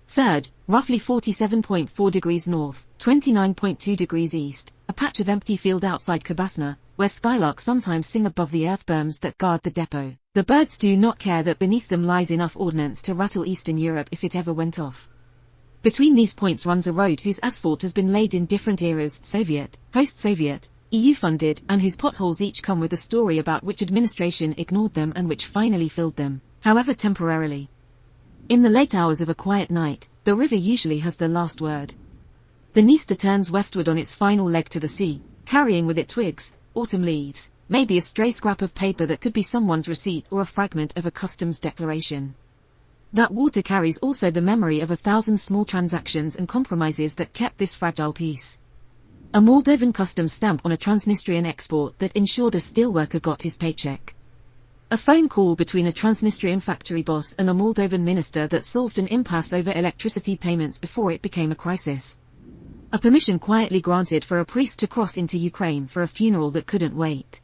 Third, roughly 47.4 degrees north, 29.2 degrees east, a patch of empty field outside Kabasna, where skylarks sometimes sing above the earth berms that guard the depot. The birds do not care that beneath them lies enough ordnance to rattle Eastern Europe if it ever went off. Between these points runs a road whose asphalt has been laid in different eras, Soviet, post-Soviet, EU-funded, and whose potholes each come with a story about which administration ignored them and which finally filled them, however temporarily. In the late hours of a quiet night, the river usually has the last word. The Dniester turns westward on its final leg to the sea, carrying with it twigs, autumn leaves, maybe a stray scrap of paper that could be someone's receipt or a fragment of a customs declaration. That water carries also the memory of 1,000 small transactions and compromises that kept this fragile peace. A Moldovan customs stamp on a Transnistrian export that ensured a steelworker got his paycheck. A phone call between a Transnistrian factory boss and a Moldovan minister that solved an impasse over electricity payments before it became a crisis. A permission quietly granted for a priest to cross into Ukraine for a funeral that couldn't wait.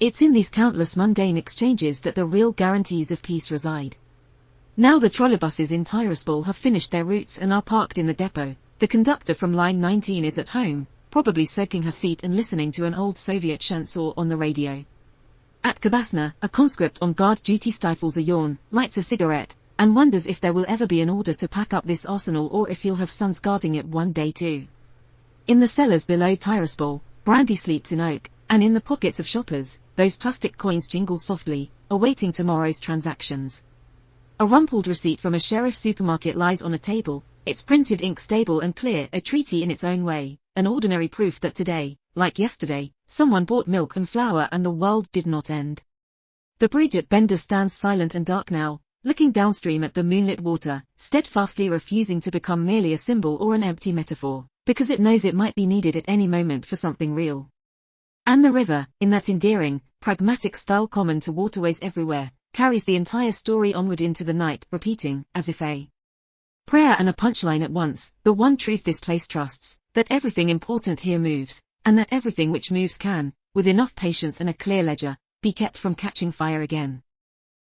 It's in these countless mundane exchanges that the real guarantees of peace reside. Now the trolleybuses in Tiraspol have finished their routes and are parked in the depot. The conductor from line 19 is at home, probably soaking her feet and listening to an old Soviet chanson on the radio. At Kabasna, a conscript on guard duty stifles a yawn, lights a cigarette, and wonders if there will ever be an order to pack up this arsenal or if he'll have sons guarding it one day too. In the cellars below Tiraspol, brandy sleeps in oak, and in the pockets of shoppers, those plastic coins jingle softly, awaiting tomorrow's transactions. A rumpled receipt from a sheriff supermarket lies on a table, its printed ink stable and clear, a treaty in its own way, an ordinary proof that today, like yesterday, someone bought milk and flour and the world did not end. The bridge at Bender stands silent and dark now, looking downstream at the moonlit water, steadfastly refusing to become merely a symbol or an empty metaphor, because it knows it might be needed at any moment for something real. And the river, in that endearing, pragmatic style common to waterways everywhere, carries the entire story onward into the night, repeating, as if a prayer and a punchline at once, the one truth this place trusts, that everything important here moves, and that everything which moves can, with enough patience and a clear ledger, be kept from catching fire again.